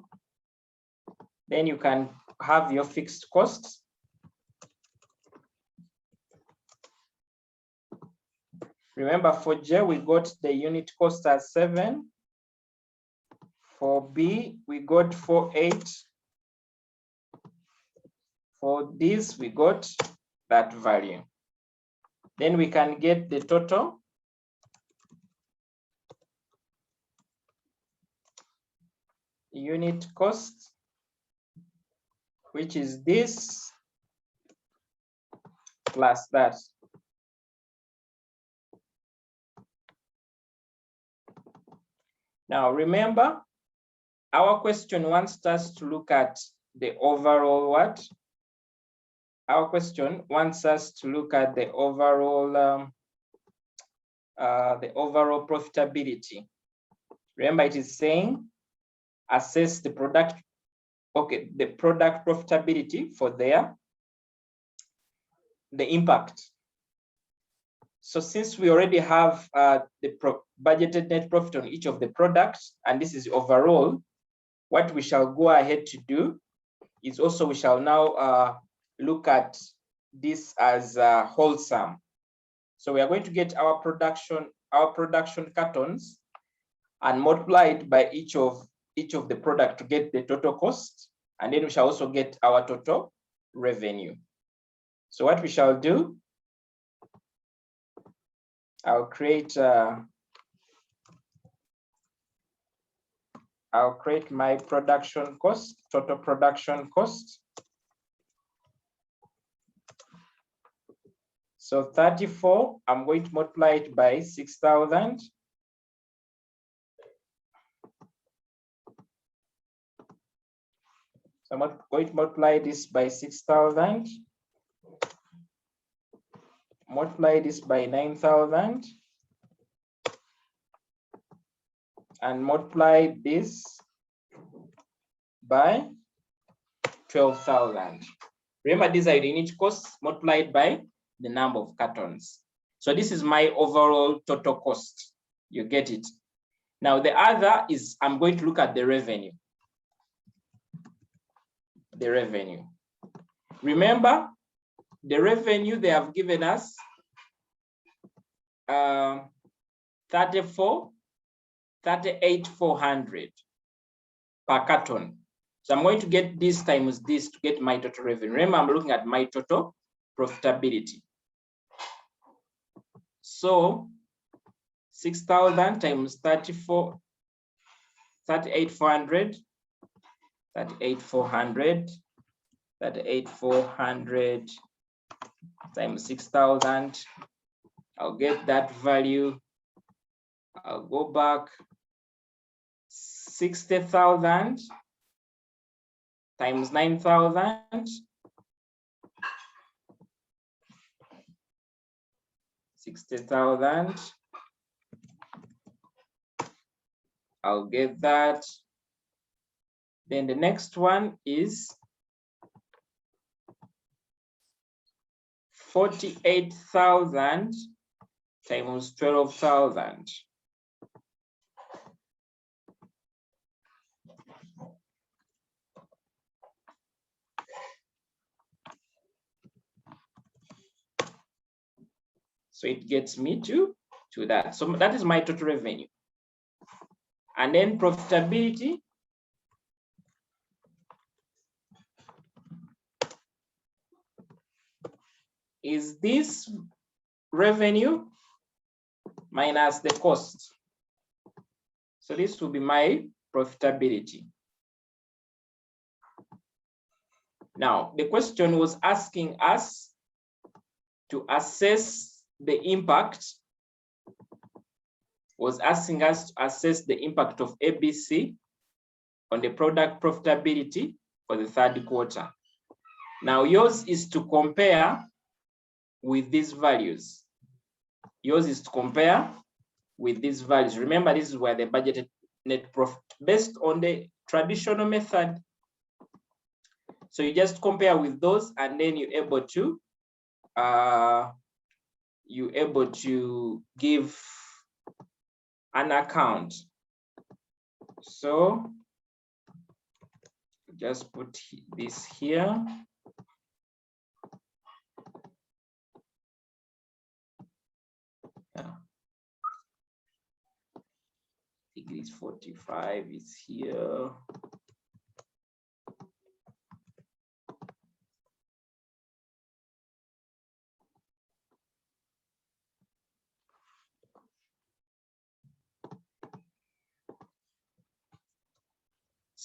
Then you can have your fixed costs. Remember, for J, we got the unit cost as 7. For B, we got 4.8. For this, we got that value. Then we can get the total unit cost, which is this plus that. Now remember, our question wants us to look at the overall what? Our question wants us to look at the overall profitability. Remember, it is saying assess the product, okay, the product profitability for the impact. So since we already have the budgeted net profit on each of the products, and this is overall, what we shall go ahead to do is also we shall now look at this as whole sum. So we are going to get our production cartons and multiply it by each of the product to get the total cost, and then we shall also get our total revenue. So what we shall do, I'll create my production cost, total production cost. So 34, I'm going to multiply it by 6,000. So I'm going to multiply this by 6,000. Multiply this by 9,000. And multiply this by 12,000. Remember, these are the unit costs multiplied by the number of cartons. So this is my overall total cost. You get it. Now the other is I'm going to look at the revenue. The revenue. Remember, the revenue they have given us 38,400 per carton. So I'm going to get this times this to get my total revenue. Remember, I'm looking at my total profitability. So 6,000 times 38,400 times 6,000. I'll get that value. I'll go back. 60,000 times 9,000. 60,000. I'll get that. Then the next one is 48,000 times 12,000. So it gets me to that. So that is my total revenue. And then profitability is this revenue minus the cost. So this will be my profitability. Now, the question was asking us to assess the impact, was asking us to assess the impact of ABC on the product profitability for the third quarter. Now, yours is to compare with these values. Yours is to compare with these values. Remember, this is where the budgeted net profit based on the traditional method. So you just compare with those, and then you're able to give an account. So just put this here. Degrees 45 is here.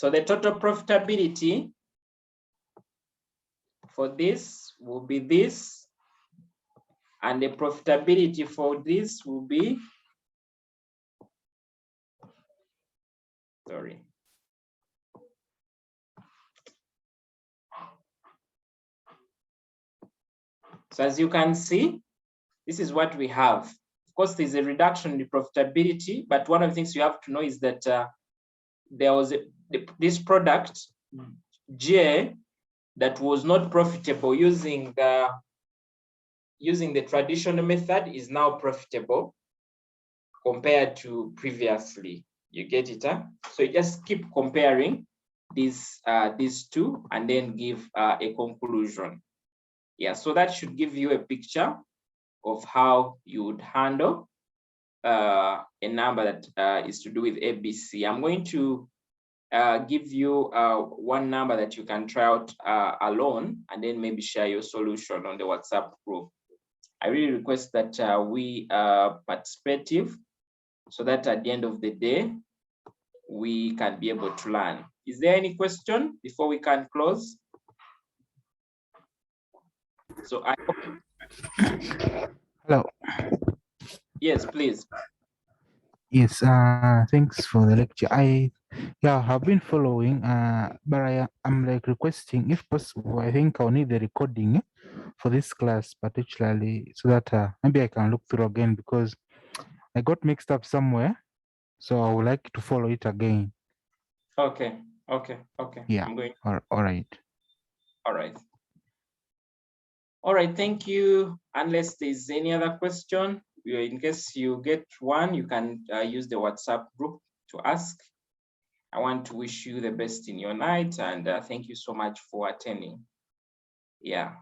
So the total profitability for this will be this, and the profitability for this will be, sorry. So as you can see, this is what we have. Of course, there's a reduction in the profitability, but one of the things you have to know is that there was this product, J, that was not profitable using the traditional method is now profitable compared to previously. You get it, huh? So you just keep comparing these two and then give a conclusion. Yeah, so that should give you a picture of how you would handle a number that is to do with ABC. I'm going to give you one number that you can try out alone, and then maybe share your solution on the WhatsApp group. I really request that we are participative, so that at the end of the day, we can be able to learn. Is there any question before we can close? So I Hello. Yes, please. Yes, thanks for the lecture. I've been following, but I'm like requesting, if possible, I think I'll need the recording for this class particularly, so that maybe I can look through again, because I got mixed up somewhere, so I would like to follow it again. Okay. Yeah. I'm going. All right. All right. Thank you. Unless there's any other question, in case you get one, you can use the WhatsApp group to ask. I want to wish you the best in your night, and thank you so much for attending. Yeah.